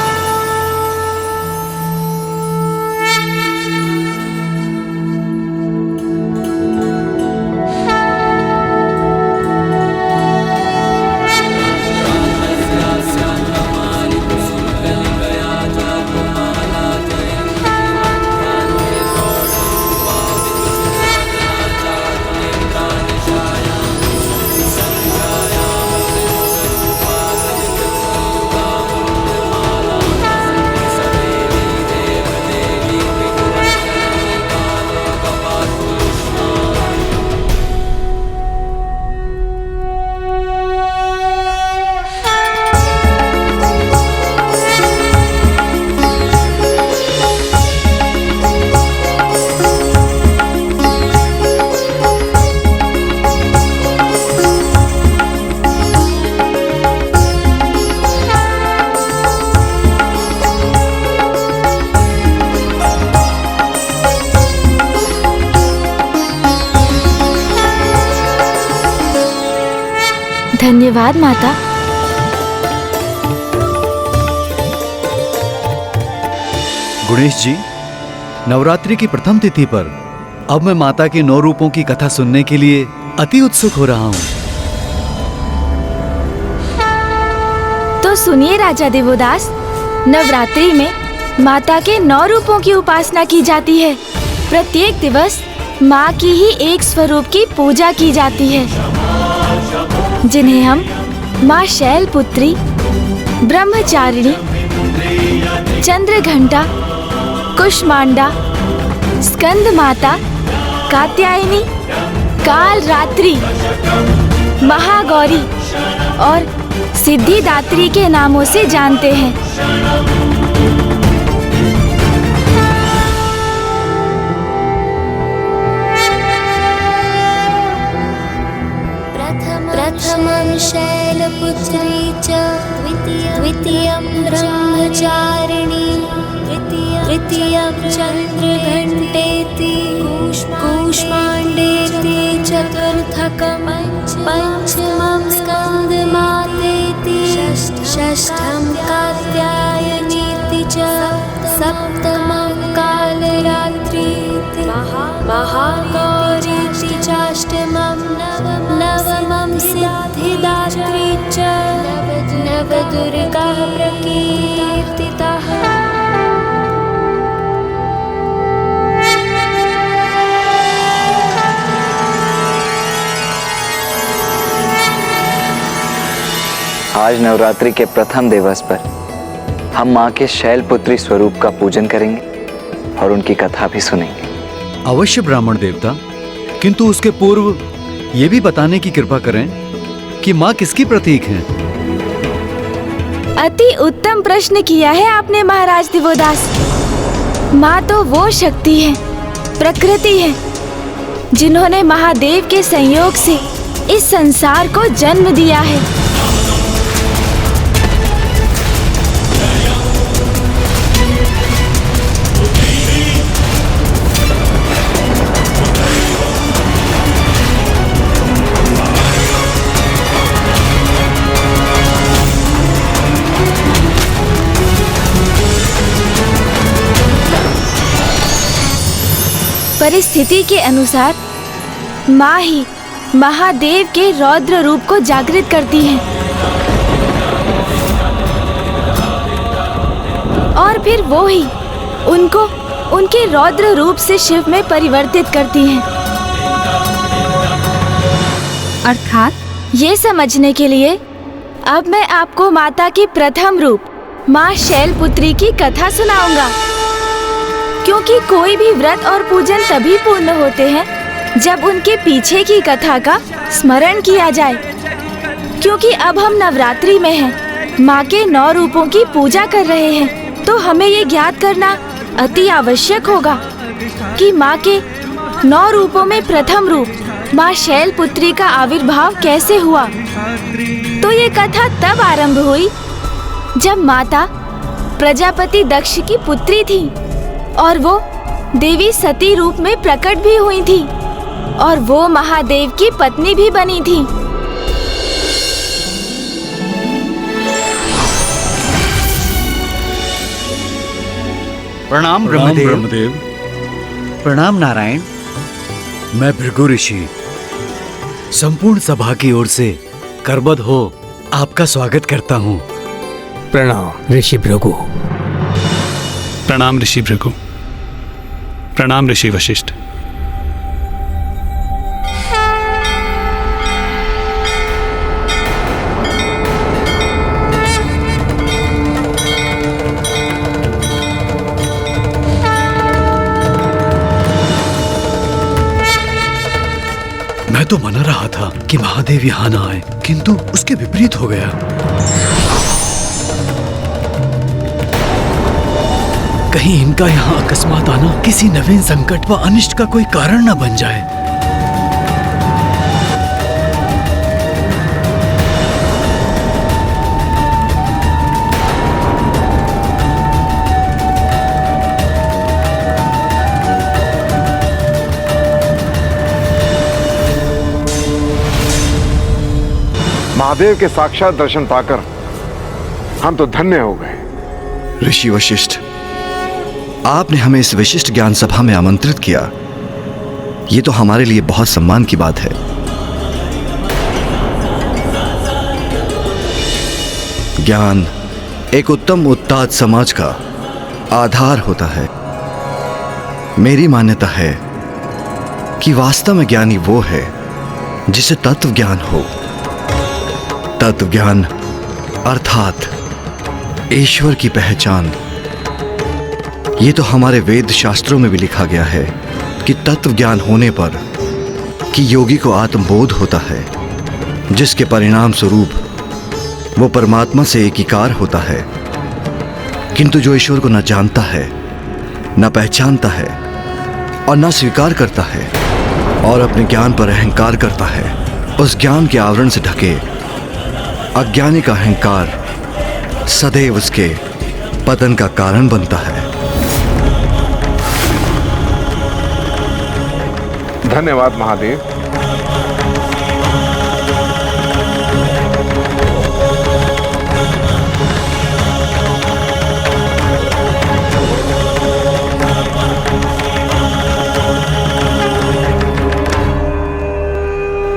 धन्यवाद माता। गुणेश जी, नवरात्रि की प्रथम तिथि पर अब मैं माता के 9 रूपों की कथा सुनने के लिए अति उत्सुक हो रहा हूँ। तो सुनिए राजा देवोदास, नवरात्रि में माता के 9 रूपों की उपासना की जाती है। प्रत्येक दिवस माँ की ही एक स्वरूप की पूजा की जाती है, जिन्हें हम माँ शैलपुत्री, ब्रह्मचारिणी, चंद्रघंटा, कुष्मांडा, स्कंद माता, कात्यायनी, कालरात्रि, महागौरी और सिद्धिदात्री के नामों से जानते हैं। प्रथमं शैलपुत्री च द्वितीयं ब्रह्मचारिणी तृतीयं चन्द्रघण्टेति कूष्माण्डेति चतुर्थकं पञ्चमं स्कन्दमातेति षष्ठं कात्यायनीति च सप्तमं कालरात्रीति महागौरीति चाष्टमं नवमं सिद्धिदात्री च नवदुर्गाः प्रकीर्तिताः। आज नवरात्रि के प्रथम दिवस पर हम माँ के शैलपुत्री स्वरूप का पूजन करेंगे और उनकी कथा भी सुनेंगे। अवश्य ब्राह्मण देवता, किंतु उसके पूर्व ये भी बताने की कृपा करें कि माँ किसकी प्रतीक हैं? अति उत्तम प्रश्न किया है आपने महाराज दिवोदास। माँ तो वो शक्ति है, प्रकृति है, जिन्होंने महादेव के संयोग से इस संसार को जन्म दिया है। परिस्थिति के अनुसार माँ ही महादेव के रौद्र रूप को जागृत करती है और फिर वो ही उनको उनके रौद्र रूप से शिव में परिवर्तित करती हैं। अर्थात ये समझने के लिए अब मैं आपको माता की प्रथम रूप माँ शैलपुत्री की कथा सुनाऊंगा, क्योंकि कोई भी व्रत और पूजन तभी पूर्ण होते हैं जब उनके पीछे की कथा का स्मरण किया जाए। क्योंकि अब हम नवरात्रि में हैं, माँ के 9 रूपों की पूजा कर रहे हैं, तो हमें ये ज्ञात करना अति आवश्यक होगा कि माँ के 9 रूपों में प्रथम रूप माँ शैलपुत्री का आविर्भाव कैसे हुआ। तो ये कथा तब आरंभ हुई जब माता प्रजापति दक्ष की पुत्री थी और वो देवी सती रूप में प्रकट भी हुई थी और वो महादेव की पत्नी भी बनी थी। प्रणाम ब्रह्मदेव। प्रणाम नारायण। मैं भृगु ऋषि संपूर्ण सभा की ओर से करबद्ध हो आपका स्वागत करता हूँ। प्रणाम ऋषि भृगु। प्रणाम ऋषि भृगु। प्रणाम ऋषि वशिष्ठ। मैं तो मना रहा था कि महादेव यहाँ ना आए, किंतु उसके विपरीत हो गया। कहीं इनका यहाँ अकस्मात आना किसी नवीन संकट व अनिष्ट का कोई कारण न बन जाए। महादेव के साक्षात दर्शन पाकर हम तो धन्य हो गए। ऋषि वशिष्ठ, आपने हमें इस विशिष्ट ज्ञान सभा में आमंत्रित किया, ये तो हमारे लिए बहुत सम्मान की बात है। ज्ञान एक उत्तम उत्ताद समाज का आधार होता है। मेरी मान्यता है कि वास्तव में ज्ञानी वो है जिसे तत्व ज्ञान हो। तत्व ज्ञान अर्थात ईश्वर की पहचान। ये तो हमारे वेद शास्त्रों में भी लिखा गया है कि तत्व ज्ञान होने पर कि योगी को आत्मबोध होता है, जिसके परिणाम स्वरूप वो परमात्मा से एकीकार होता है। किंतु जो ईश्वर को न जानता है, न पहचानता है और न स्वीकार करता है और अपने ज्ञान पर अहंकार करता है, उस ज्ञान के आवरण से ढके अज्ञानी का अहंकार सदैव उसके पतन का कारण बनता है। धन्यवाद महादेव।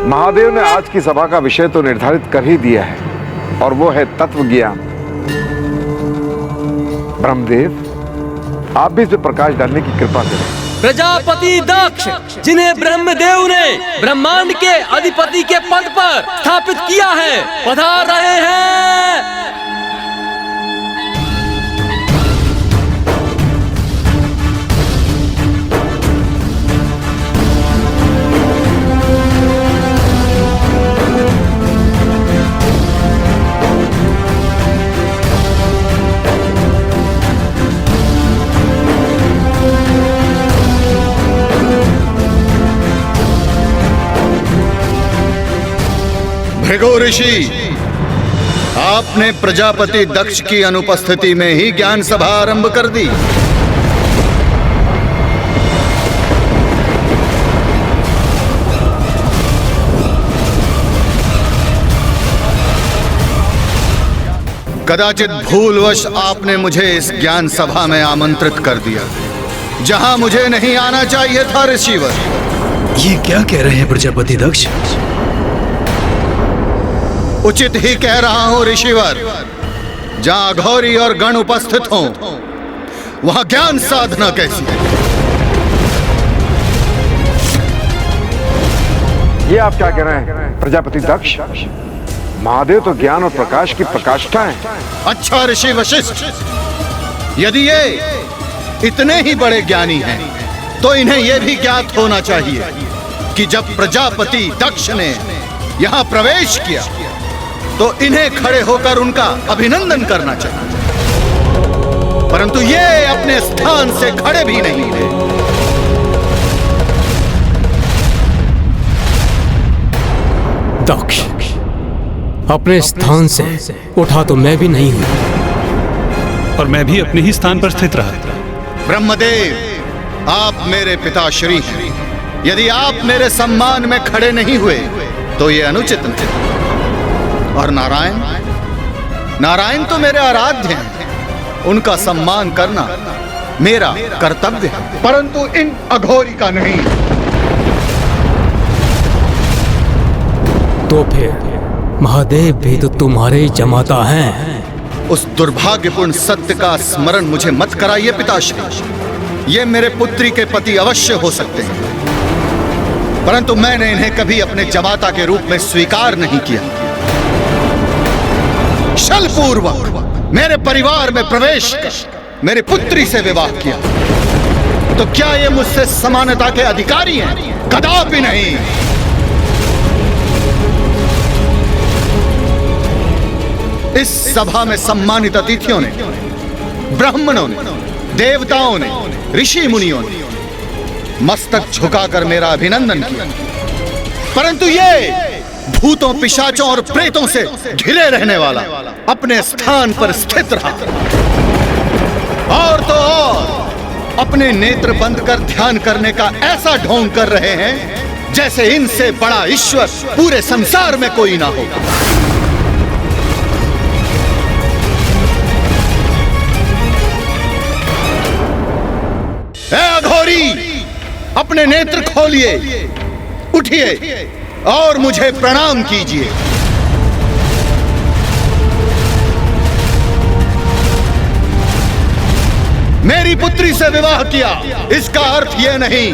महादेव ने आज की सभा का विषय तो निर्धारित कर ही दिया है, और वो है तत्व ज्ञान। ब्रह्मदेव, आप भी इस पे प्रकाश डालने की कृपा करें। प्रजापति दक्ष, जिन्हें ब्रह्मदेव ने ब्रह्मांड के अधिपति के पद पर स्थापित किया है, पधार रहे हैं। भृगु ऋषि, आपने प्रजापति दक्ष की अनुपस्थिति में ही ज्ञान सभा आरंभ कर दी। कदाचित भूलवश आपने मुझे इस ज्ञान सभा में आमंत्रित कर दिया, जहां मुझे नहीं आना चाहिए था। ऋषिवर, ये क्या कह रहे हैं प्रजापति दक्ष? उचित ही कह रहा हूं ऋषिवर। जहां अघोरी और गण उपस्थित हों, वहां ज्ञान साधना कैसी? ये आप क्या कह रहे हैं प्रजापति दक्ष? महादेव तो ज्ञान और प्रकाश की प्रकाष्ठा है। अच्छा ऋषि वशिष्ठ, यदि ये इतने ही बड़े ज्ञानी हैं, तो इन्हें यह भी ज्ञात होना चाहिए कि जब प्रजापति दक्ष ने यहां प्रवेश किया, तो इन्हें खड़े होकर उनका अभिनंदन करना चाहिए, परंतु ये अपने स्थान से खड़े भी नहीं थे। दक्ष, अपने स्थान से उठा तो मैं भी नहीं हूं, और मैं भी अपने ही स्थान पर स्थित रहा। ब्रह्मदेव, आप मेरे पिताश्री हैं। यदि आप मेरे सम्मान में खड़े नहीं हुए, तो ये अनुचित नहीं। और नारायण, नारायण तो मेरे आराध्य हैं, उनका सम्मान करना मेरा कर्तव्य है, परंतु इन अघोरी का नहीं। तो फिर महादेव भी तो तुम्हारे ही जमाता हैं। उस दुर्भाग्यपूर्ण सत्य का स्मरण मुझे मत कराइए पिताश्री। ये मेरे पुत्री के पति अवश्य हो सकते हैं, परंतु मैंने इन्हें कभी अपने जमाता के रूप में स्वीकार नहीं किया। छलपूर्वक मेरे परिवार में प्रवेश कर मेरी पुत्री से विवाह किया, तो क्या ये मुझसे समानता के अधिकारी हैं? कदापि नहीं। इस सभा में सम्मानित अतिथियों ने, ब्राह्मणों ने, देवताओं ने, ऋषि मुनियों ने मस्तक झुकाकर मेरा अभिनंदन किया, परंतु ये भूतों, पिशाचों और प्रेतों से घिरे रहने वाला अपने स्थान पर स्थित रहा। और तो और अपने नेत्र बंद कर ध्यान करने का ऐसा ढोंग कर रहे हैं जैसे इनसे बड़ा ईश्वर पूरे संसार में कोई ना हो। ए अघोरी, अपने नेत्र खोलिए, उठिए और मुझे प्रणाम कीजिए। मेरी पुत्री से विवाह किया, इसका अर्थ यह नहीं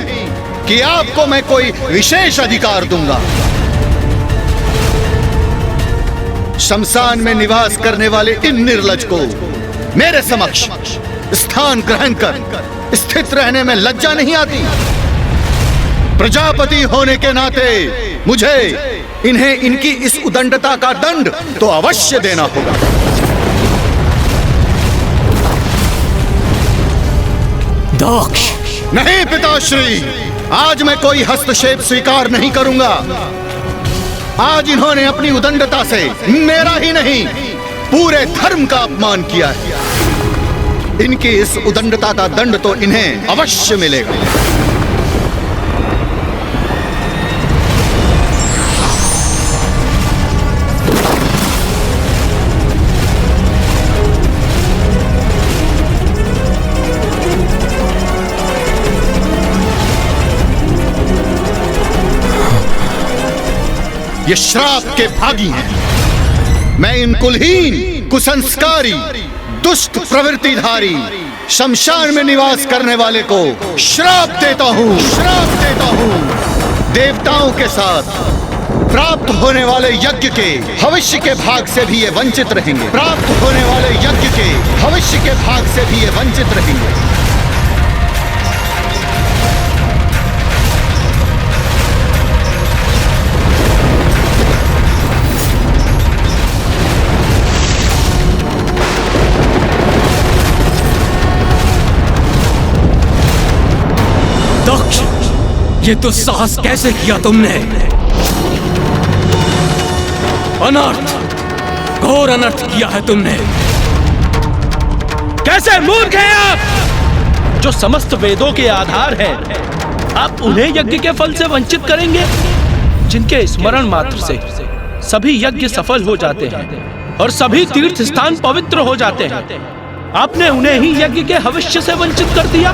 कि आपको मैं कोई विशेष अधिकार दूंगा। शमशान में निवास करने वाले इन निर्लज को मेरे समक्ष स्थान ग्रहण कर स्थित रहने में लज्जा नहीं आती? प्रजापति होने के नाते मुझे इन्हें इनकी इस उदंडता का दंड तो अवश्य देना होगा। दक्ष, नहीं पिताश्री, आज मैं कोई हस्तक्षेप स्वीकार नहीं करूंगा। आज इन्होंने अपनी उदंडता से मेरा ही नहीं, पूरे धर्म का अपमान किया है। इनकी इस उदंडता का दंड तो इन्हें अवश्य मिलेगा। ये श्राप के भागी हैं। मैं इन कुलहीन, कुसंस्कारी, दुष्ट प्रवृत्तिधारी शमशान में निवास करने वाले को श्राप देता हूँ, श्राप देता हूँ। देवताओं के साथ प्राप्त होने वाले यज्ञ के भविष्य के भाग से भी ये वंचित रहेंगे। प्राप्त होने वाले यज्ञ के भविष्य के भाग से भी ये वंचित रहेंगे। दक्ष, ये दुस्साहस कैसे किया तुमने? अनर्थ, घोर अनर्थ किया है तुमने। कैसे मूर्ख हैं आप, जो समस्त वेदों के आधार हैं। आप उन्हें यज्ञ के फल से वंचित करेंगे जिनके स्मरण मात्र से सभी यज्ञ सफल हो जाते हैं और सभी तीर्थ स्थान पवित्र हो जाते हैं। आपने उन्हें ही यज्ञ के भविष्य से वंचित कर दिया।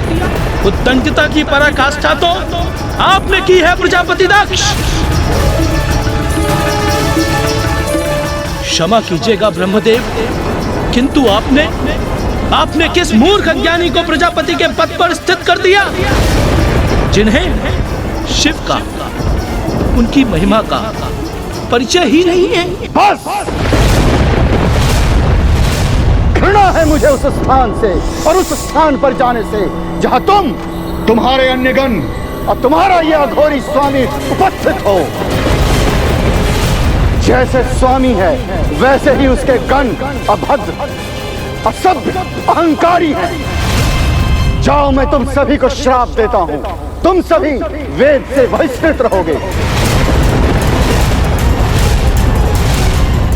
उद्दंडता की पराकाष्ठा तो आपने की है प्रजापति दक्ष। क्षमा कीजिएगा ब्रह्मदेव, किंतु आपने किस मूर्ख अज्ञानी को प्रजापति के पद पर स्थित कर दिया, जिन्हें शिव का, उनकी महिमा का परिचय ही नहीं है। बस घृणा है मुझे उस स्थान से और उस स्थान पर जाने से जहां तुम्हारे अन्यगण और तुम्हारा यह अघोरी स्वामी उपस्थित हो। जैसे स्वामी है वैसे ही उसके गण अभद्र, असभ्य, अहंकारी हैं। जाओ, मैं तुम सभी को श्राप देता हूं। तुम सभी वेद से बहिष्कृत रहोगे,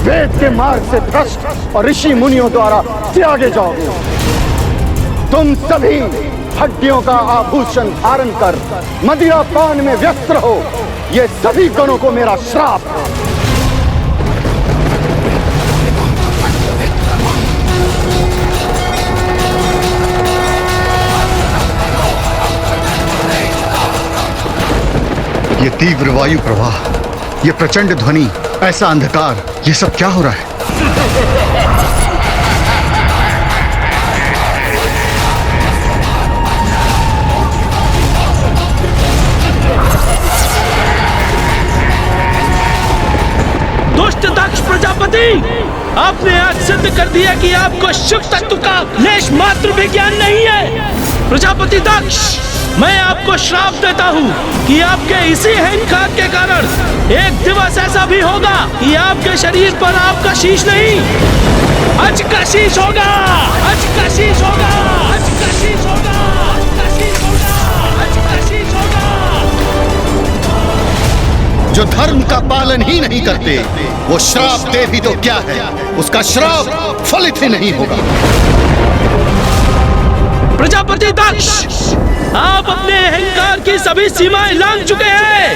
वेद के मार्ग से भ्रष्ट और ऋषि मुनियों द्वारा त्यागे जाओगे। तुम सभी हड्डियों का आभूषण धारण कर मदिरा पान में व्यस्त रहो। ये सभी गणों को मेरा श्राप है। ये तीव्र वायु प्रवाह, ये प्रचंड ध्वनि, ऐसा अंधकार, ये सब क्या हो रहा है? दुष्ट दक्ष प्रजापति, आपने आज सिद्ध कर दिया कि आपको शिव तत्व का लेश मात्र भी ज्ञान नहीं है। प्रजापति दक्ष, मैं आपको श्राप देता हूँ कि आपके इसी अहंकार के कारण एक दिवस ऐसा भी होगा कि आपके शरीर पर आपका शीश नहीं, अज का शीश होगा, अज का शीश होगा, अज का शीश होगा, अज का शीश होगा, अज का शीश होगा। जो धर्म का पालन ही नहीं करते वो श्राप दे भी तो क्या है, उसका श्राप फलित ही नहीं होगा। प्रजापति दक्ष, आप अपने अहंकार की सभी सीमाएं लांघ चुके हैं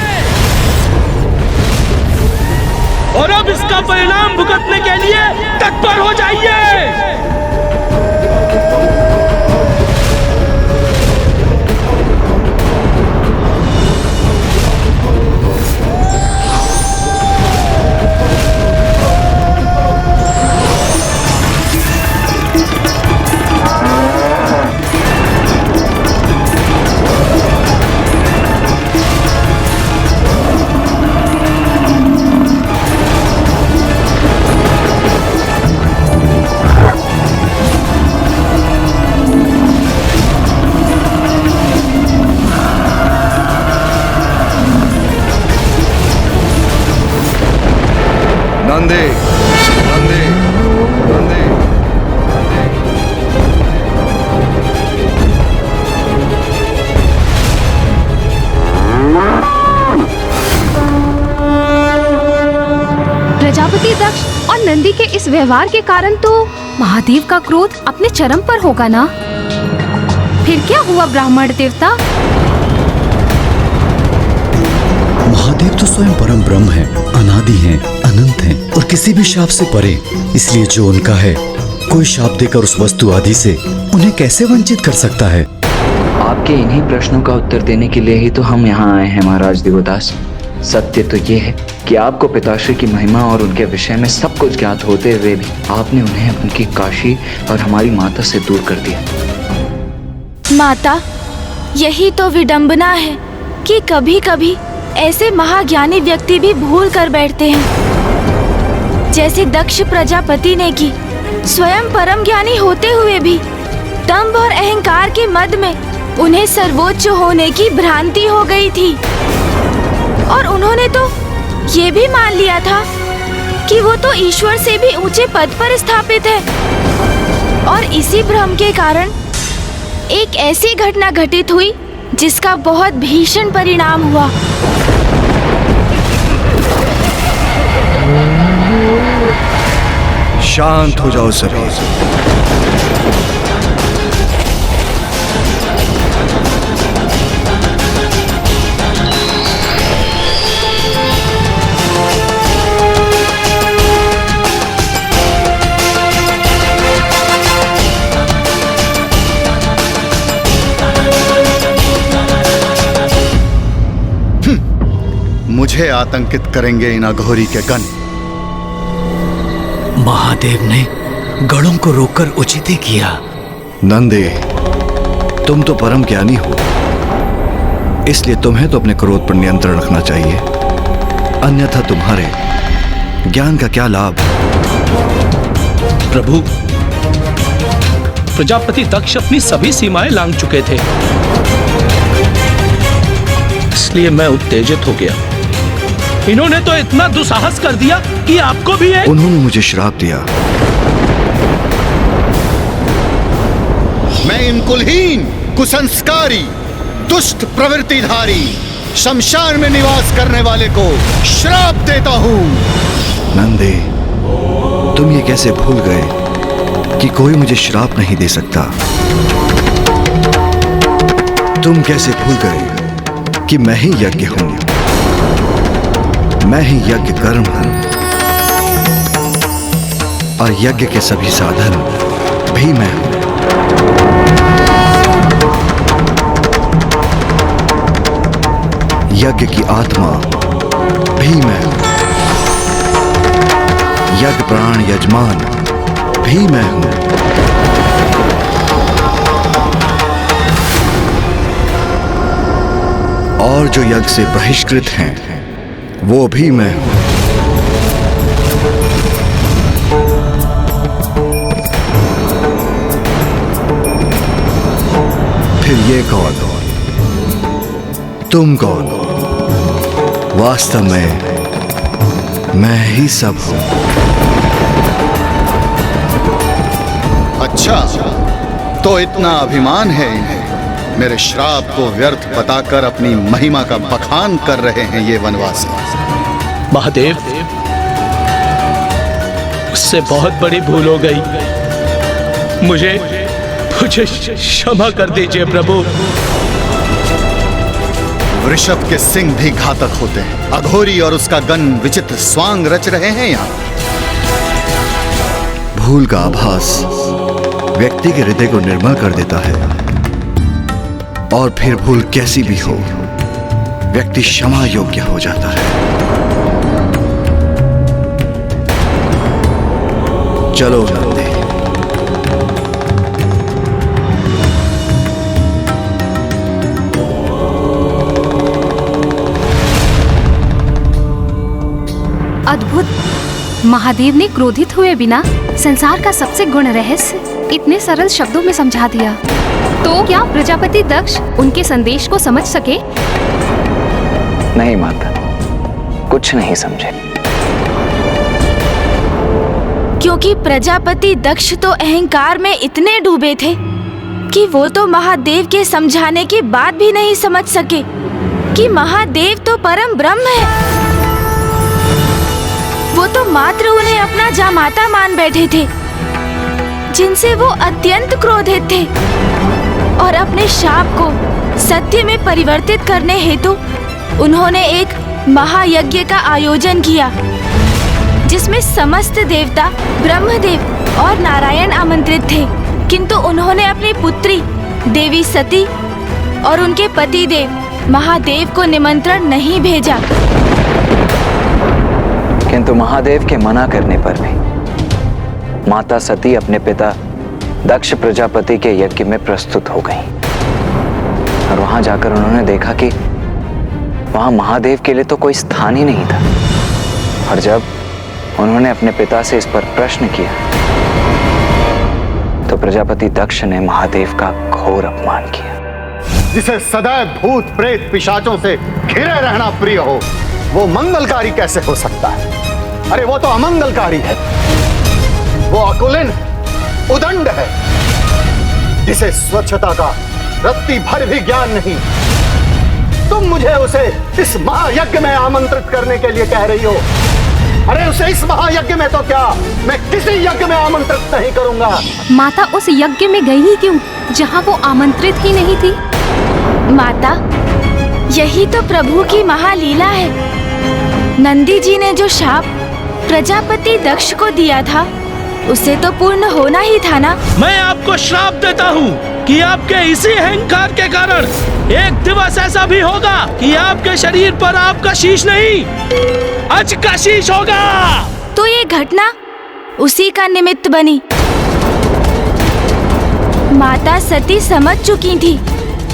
और अब इसका परिणाम भुगतने के लिए तत्पर हो जाइए। नंदे, नंदे, नंदे। प्रजापति दक्ष और नंदी के इस व्यवहार के कारण तो महादेव का क्रोध अपने चरम पर होगा ना? फिर क्या हुआ ब्राह्मण देवता? महादेव तो स्वयं परम ब्रह्म है, अनादि हैं, अनंत हैं और किसी भी शाप से परे। इसलिए जो उनका है, कोई शाप देकर उस वस्तु आदि से उन्हें कैसे वंचित कर सकता है? आपके इन्हीं प्रश्नों का उत्तर देने के लिए ही तो हम यहाँ आए हैं महाराज दिवोदास। सत्य तो ये है कि आपको पिताश्री की महिमा और उनके विषय में सब कुछ ज्ञात होते हुए भी आपने उन्हें उनकी काशी और हमारी माता से दूर कर दिया। माता, यही तो विडंबना है कि कभी कभी ऐसे महाज्ञानी व्यक्ति भी भूल कर बैठते हैं, जैसे दक्ष प्रजापति ने की। स्वयं परम ज्ञानी होते हुए भी दंभ और अहंकार के मद में उन्हें सर्वोच्च होने की भ्रांति हो गई थी और उन्होंने तो ये भी मान लिया था कि वो तो ईश्वर से भी ऊंचे पद पर स्थापित है। और इसी भ्रम के कारण एक ऐसी घटना घटित हुई जिसका बहुत भीषण परिणाम हुआ। शांत हो जाओ सभी। मुझे आतंकित करेंगे इन अघोरी के गण। महादेव ने गणों को रोककर उचित ही किया। नंदे, तुम तो परम ज्ञानी हो, इसलिए तुम्हें तो अपने क्रोध पर नियंत्रण रखना चाहिए, अन्यथा तुम्हारे ज्ञान का क्या लाभ। प्रभु, प्रजापति दक्ष अपनी सभी सीमाएं लांघ चुके थे, इसलिए मैं उत्तेजित हो गया। इन्होंने तो इतना दुस्साहस कर दिया कि आपको भी उन्होंने मुझे श्राप दिया। मैं इन कुलहीन, कुसंस्कारी, दुष्ट प्रवृत्तिधारी, शमशान में निवास करने वाले को श्राप देता हूँ। नंदे, तुम ये कैसे भूल गए कि कोई मुझे श्राप नहीं दे सकता? तुम कैसे भूल गए कि मैं ही यज्ञ हूं, मैं ही यज्ञ कर्म हूं और यज्ञ के सभी साधन भी मैं हूं। यज्ञ की आत्मा भी मैं हूं, यज्ञ प्राण यजमान भी मैं हूं। और जो यज्ञ से बहिष्कृत हैं वो भी मैं हूं। फिर ये कौन? तुम कौन? वास्तव में मैं ही सब हूं। अच्छा, तो इतना अभिमान है इन्हें। मेरे श्राप को व्यर्थ बताकर अपनी महिमा का बखान कर रहे हैं ये वनवासी। महादेव, उससे बहुत बड़ी भूल हो गई। मुझे क्षमा कर दीजिए प्रभु। वृषभ के सिंह भी घातक होते हैं। अघोरी और उसका गण विचित्र स्वांग रच रहे हैं यहाँ। भूल का आभास व्यक्ति के हृदय को निर्मल कर देता है, और फिर भूल कैसी भी हो, व्यक्ति क्षमा योग्य हो जाता है। चलो नंदे। अद्भुत! महादेव ने क्रोधित हुए बिना संसार का सबसे गुण रहस्य इतने सरल शब्दों में समझा दिया। तो क्या प्रजापति दक्ष उनके संदेश को समझ सके? नहीं माता, कुछ नहीं समझे। क्योंकि प्रजापति दक्ष तो अहंकार में इतने डूबे थे कि वो तो महादेव के समझाने के बाद भी नहीं समझ सके कि महादेव तो परम ब्रह्म है। वो तो मात्र उन्हें अपना जामाता मान बैठे थे, जिनसे वो अत्यंत क्रोधित थे, और अपने शाप को सत्य में परिवर्तित करने हेतु उन्होंने एक महायज्ञ का आयोजन किया, जिसमें समस्त देवता, ब्रह्मदेव और नारायण आमंत्रित थे। किंतु उन्होंने अपनी पुत्री देवी सती और उनके पति देव महादेव को निमंत्रण नहीं भेजा। किंतु महादेव के मना करने पर भी माता सती अपने पिता दक्ष प्रजापति के यज्ञ में प्रस्तुत हो गईं। और वहां जाकर उन्होंने देखा कि वहां महादेव के लिए तो कोई स्थान ही नहीं था। और जब उन्होंने अपने पिता से इस पर प्रश्न किया तो प्रजापति दक्ष ने महादेव का घोर अपमान किया। जिसे सदैव भूत प्रेत पिशाचों से घिरे रहना प्रिय हो, वो मंगलकारी कैसे हो सकता है? अरे वो तो अमंगलकारी है, वो अकुलीन उदंड है, जिसे स्वच्छता का रत्ती भर भी ज्ञान नहीं। तुम मुझे उसे इस महायज्ञ में आमंत्रित करने के लिए कह रही हो। अरे उसे इस महायज्ञ में तो क्या, मैं किसी यज्ञ में आमंत्रित नहीं करूंगा। माता उस यज्ञ में गई ही क्यों जहाँ वो आमंत्रित ही नहीं थी? माता, यही तो प्रभु की महालीला है। नंदी जी ने जो शाप प्रजापति दक्ष को दिया था उसे तो पूर्ण होना ही था ना। मैं आपको श्राप देता हूँ कि आपके इसी अहंकार के कारण एक दिवस ऐसा भी होगा कि आपके शरीर पर आपका शीश नहीं, अज का शीश होगा। तो ये घटना उसी का निमित्त बनी। माता सती समझ चुकी थी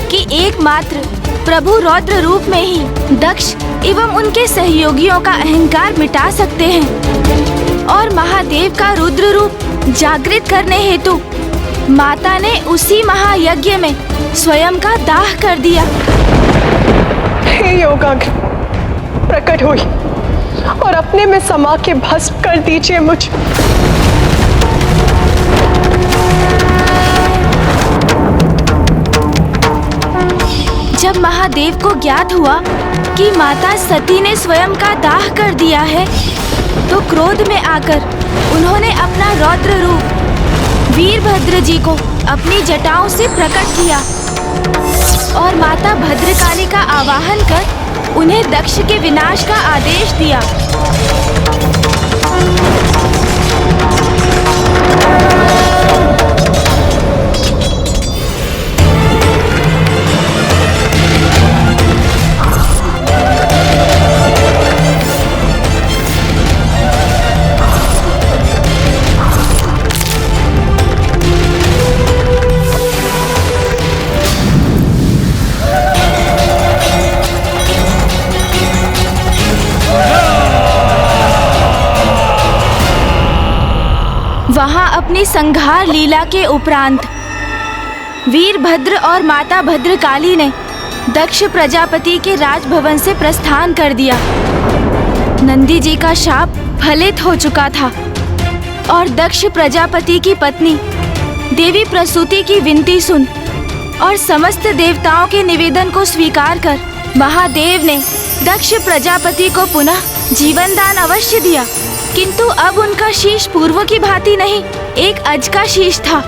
कि एकमात्र प्रभु रौद्र रूप में ही दक्ष एवं उनके सहयोगियों का अहंकार मिटा सकते हैं और महादेव का रुद्र रूप जागृत करने हेतु माता ने उसी महायज्ञ में स्वयं का दाह कर दिया। हे योगाग्नि, प्रकट हुई और अपने में समा के भस्म कर दीजिए मुझे। जब महादेव को ज्ञात हुआ कि माता सती ने स्वयं का दाह कर दिया है तो क्रोध में आकर उन्होंने अपना रौद्र रूप वीरभद्र जी को अपनी जटाओं से प्रकट किया और माता भद्रकाली का आवाहन कर उन्हें दक्ष के विनाश का आदेश दिया। वहां अपनी संहार लीला के उपरांत वीरभद्र और माता भद्रकाली ने दक्ष प्रजापति के राजभवन से प्रस्थान कर दिया। नंदी जी का शाप फलित हो चुका था और दक्ष प्रजापति की पत्नी देवी प्रसूति की विनती सुन और समस्त देवताओं के निवेदन को स्वीकार कर महादेव ने दक्ष प्रजापति को पुनः जीवन दान अवश्य दिया। किंतु अब उनका शीश पूर्व की भांति नहीं, एक अज का शीश था।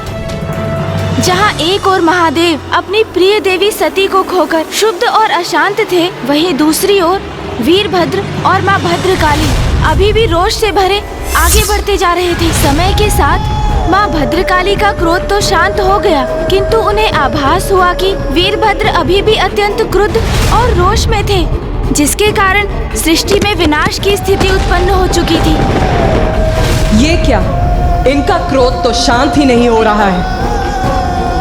जहां एक और महादेव अपनी प्रिय देवी सती को खोकर शुद्ध और अशांत थे, वहीं दूसरी ओर वीरभद्र और मां भद्रकाली अभी भी रोष से भरे आगे बढ़ते जा रहे थे। समय के साथ मां भद्रकाली का क्रोध तो शांत हो गया, किंतु उन्हें आभास हुआ कि वीरभद्र अभी भी अत्यंत क्रुद्ध और रोष में थे, जिसके कारण सृष्टि में विनाश की स्थिति उत्पन्न हो चुकी थी। ये क्या, इनका क्रोध तो शांत ही नहीं हो रहा है।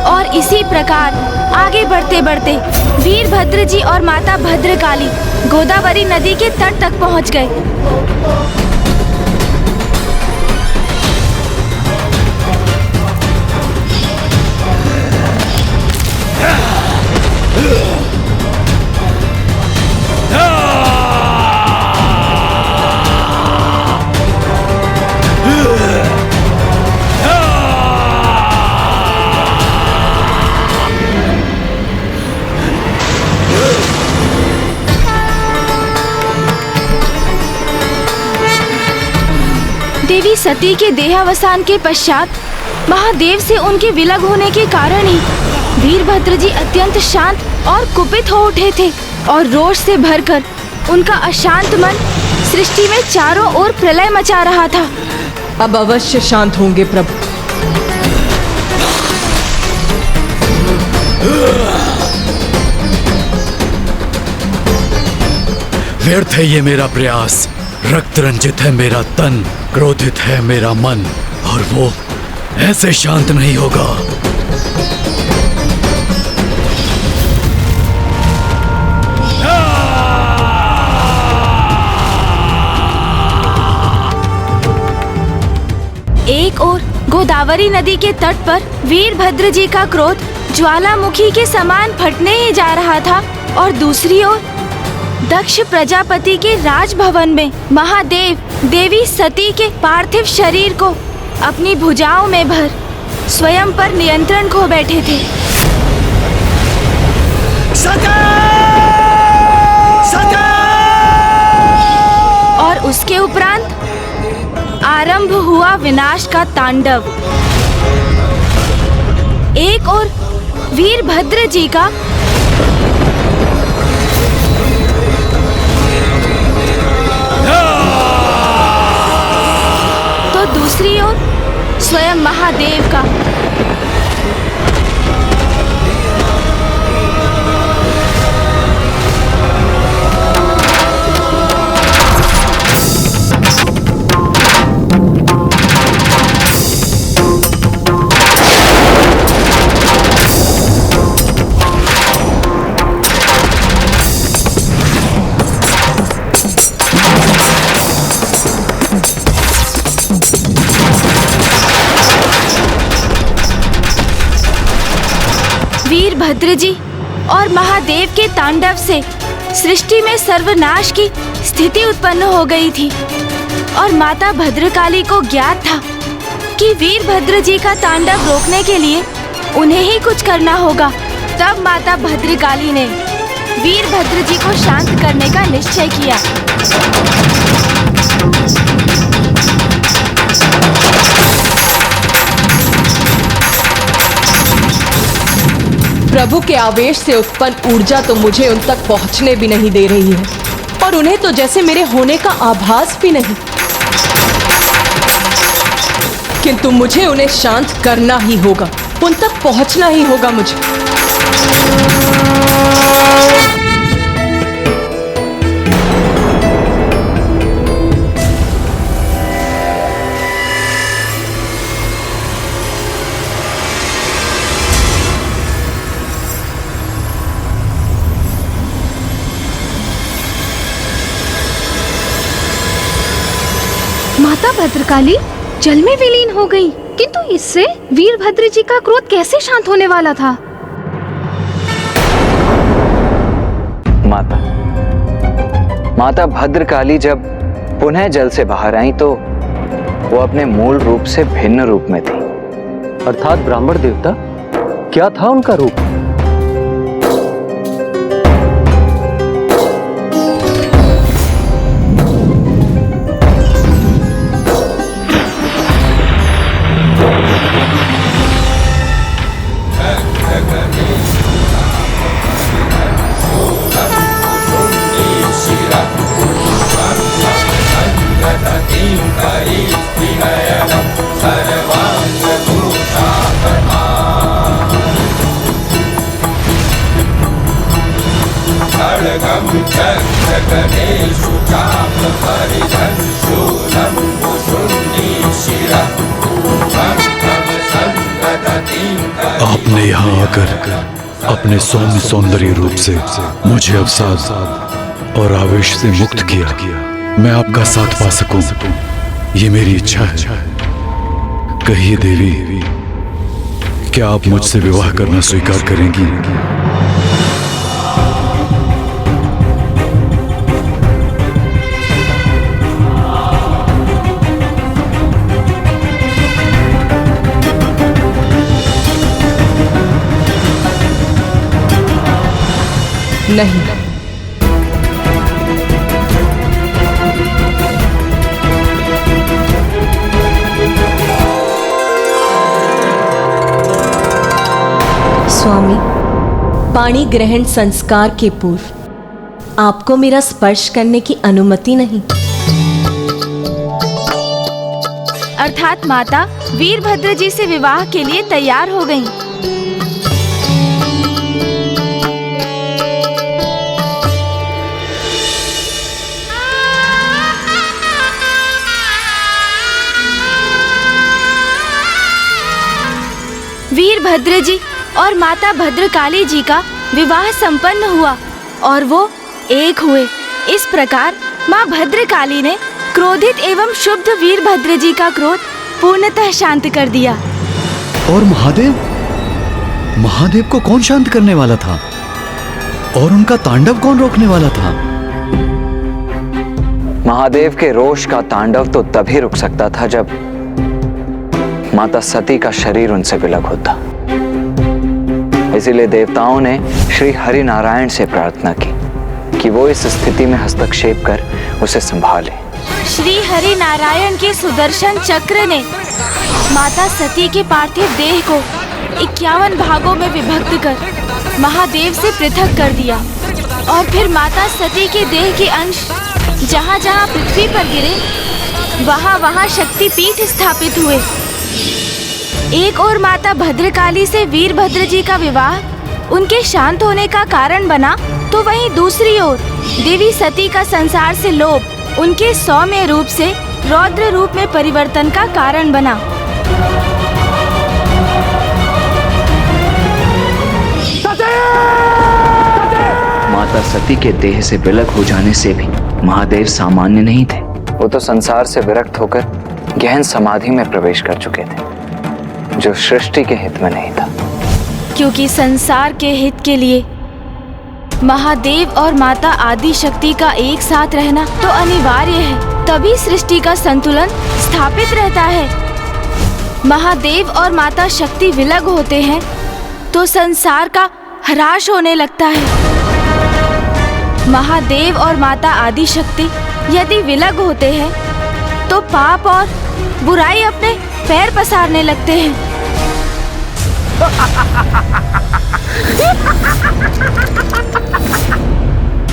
और इसी प्रकार आगे बढ़ते बढ़ते वीरभद्र जी और माता भद्रकाली गोदावरी नदी के तट तक पहुंच गए। देवी सती के देहावसान के पश्चात महादेव से उनके विलग होने के कारण ही वीरभद्र जी अत्यंत शांत और कुपित हो उठे थे और रोष से भरकर उनका अशांत मन सृष्टि में चारों ओर प्रलय मचा रहा था। अब अवश्य शांत होंगे प्रभु। व्यर्थ है ये मेरा प्रयास। रक्त रंजित है मेरा तन, क्रोधित है मेरा मन, और वो ऐसे शांत नहीं होगा। एक ओर गोदावरी नदी के तट पर वीरभद्र जी का क्रोध ज्वालामुखी के समान फटने ही जा रहा था, और दूसरी ओर दक्ष प्रजापति के राजभवन में महादेव देवी सती के पार्थिव शरीर को अपनी भुजाओं में भर स्वयं पर नियंत्रण खो बैठे थे। और उसके उपरांत आरंभ हुआ विनाश का तांडव। एक और वीरभद्र जी का तो दूसरी ओर स्वयं महादेव का। वीरभद्र जी और महादेव के तांडव से सृष्टि में सर्वनाश की स्थिति उत्पन्न हो गई थी, और माता भद्रकाली को ज्ञात था कि वीरभद्र जी का तांडव रोकने के लिए उन्हें ही कुछ करना होगा। तब माता भद्रकाली ने वीरभद्र जी को शांत करने का निश्चय किया। प्रभु के आवेश से उत्पन्न ऊर्जा तो मुझे उन तक पहुंचने भी नहीं दे रही है, और उन्हें तो जैसे मेरे होने का आभास भी नहीं। किंतु मुझे उन्हें शांत करना ही होगा, उन तक पहुंचना ही होगा मुझे। माता भद्रकाली जल में विलीन हो गई, किंतु इससे वीरभद्र जी का क्रोध कैसे शांत होने वाला था? माता भद्रकाली जब पुनः जल से बाहर आई तो वो अपने मूल रूप से भिन्न रूप में थी। अर्थात ब्राह्मण देवता, क्या था उनका रूप? आपने यहाँ आकर अपने सौम्य सौंदर्य रूप से मुझे अवसाद और आवेश से मुक्त किया। मैं आपका साथ पा सकूं, ये मेरी इच्छा है। कहिए देवी, क्या आप मुझसे विवाह करना स्वीकार करेंगी? नहीं। स्वामी, पाणी ग्रहण संस्कार के पूर्व आपको मेरा स्पर्श करने की अनुमति नहीं। अर्थात माता वीरभद्र जी से विवाह के लिए तैयार हो गईं। वीरभद्र जी और माता भद्रकाली जी का विवाह संपन्न हुआ और वो एक हुए। इस प्रकार माँ भद्रकाली ने क्रोधित एवं शुद्ध वीरभद्र जी का क्रोध पूर्णतः शांत कर दिया। और महादेव को कौन शांत करने वाला था और उनका तांडव कौन रोकने वाला था? महादेव के रोष का तांडव तो तभी रुक सकता था जब माता सती का शरीर उनसे विलग होता। इसीलिए देवताओं ने श्री हरि नारायण से प्रार्थना की कि वो इस स्थिति में हस्तक्षेप कर उसे संभाले। श्री हरि नारायण के सुदर्शन चक्र ने माता सती के पार्थिव देह को 51 भागों में विभक्त कर महादेव से पृथक कर दिया और फिर माता सती के देह के अंश जहाँ जहाँ पृथ्वी पर गिरे वहाँ वहाँ शक्ति पीठ स्थापित हुए। एक और माता भद्रकाली से वीरभद्र जी का विवाह उनके शांत होने का कारण बना, तो वहीं दूसरी ओर देवी सती का संसार से लोभ उनके सौम्य रूप से रौद्र रूप में परिवर्तन का कारण बना। माता सती के देह से विलग हो जाने से भी महादेव सामान्य नहीं थे। वो तो संसार से विरक्त होकर गहन समाधि में प्रवेश कर चुके थे, जो सृष्टि के हित में नहीं था। क्योंकि संसार के हित के लिए महादेव और माता आदि शक्ति का एक साथ रहना तो अनिवार्य है, तभी सृष्टि का संतुलन स्थापित रहता है। महादेव और माता शक्ति विलग होते हैं तो संसार का ह्रास होने लगता है। महादेव और माता आदि शक्ति यदि विलग होते हैं तो पाप और बुराई अपने पैर पसारने लगते हैं।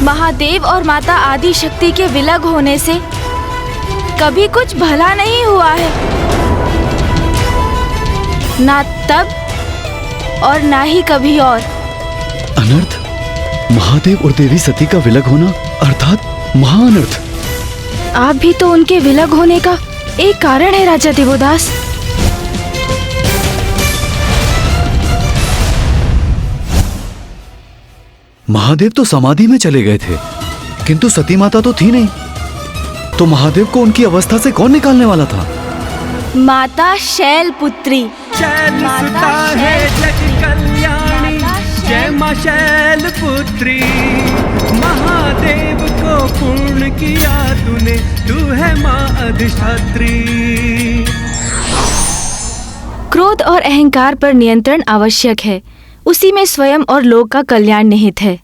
महादेव और माता आदि शक्ति के विलग होने से कभी कुछ भला नहीं हुआ है, ना तब और ना ही कभी और। अनर्थ? महादेव और देवी सती का विलग होना अर्थात महाअनर्थ। आप भी तो उनके विलग होने का एक कारण है राजा दिवोदास। महादेव तो समाधि में चले गए थे, किंतु सती माता तो थी नहीं, तो महादेव को उनकी अवस्था से कौन निकालने वाला था? माता शैलपुत्री। माता है जग कल्याणी, जय मां शैलपुत्री। महादेव को पूर्ण किया तूने, तू है मां अधिष्ठात्री। क्रोध और अहंकार पर नियंत्रण आवश्यक है, उसी में स्वयं और लोक का कल्याण निहित है।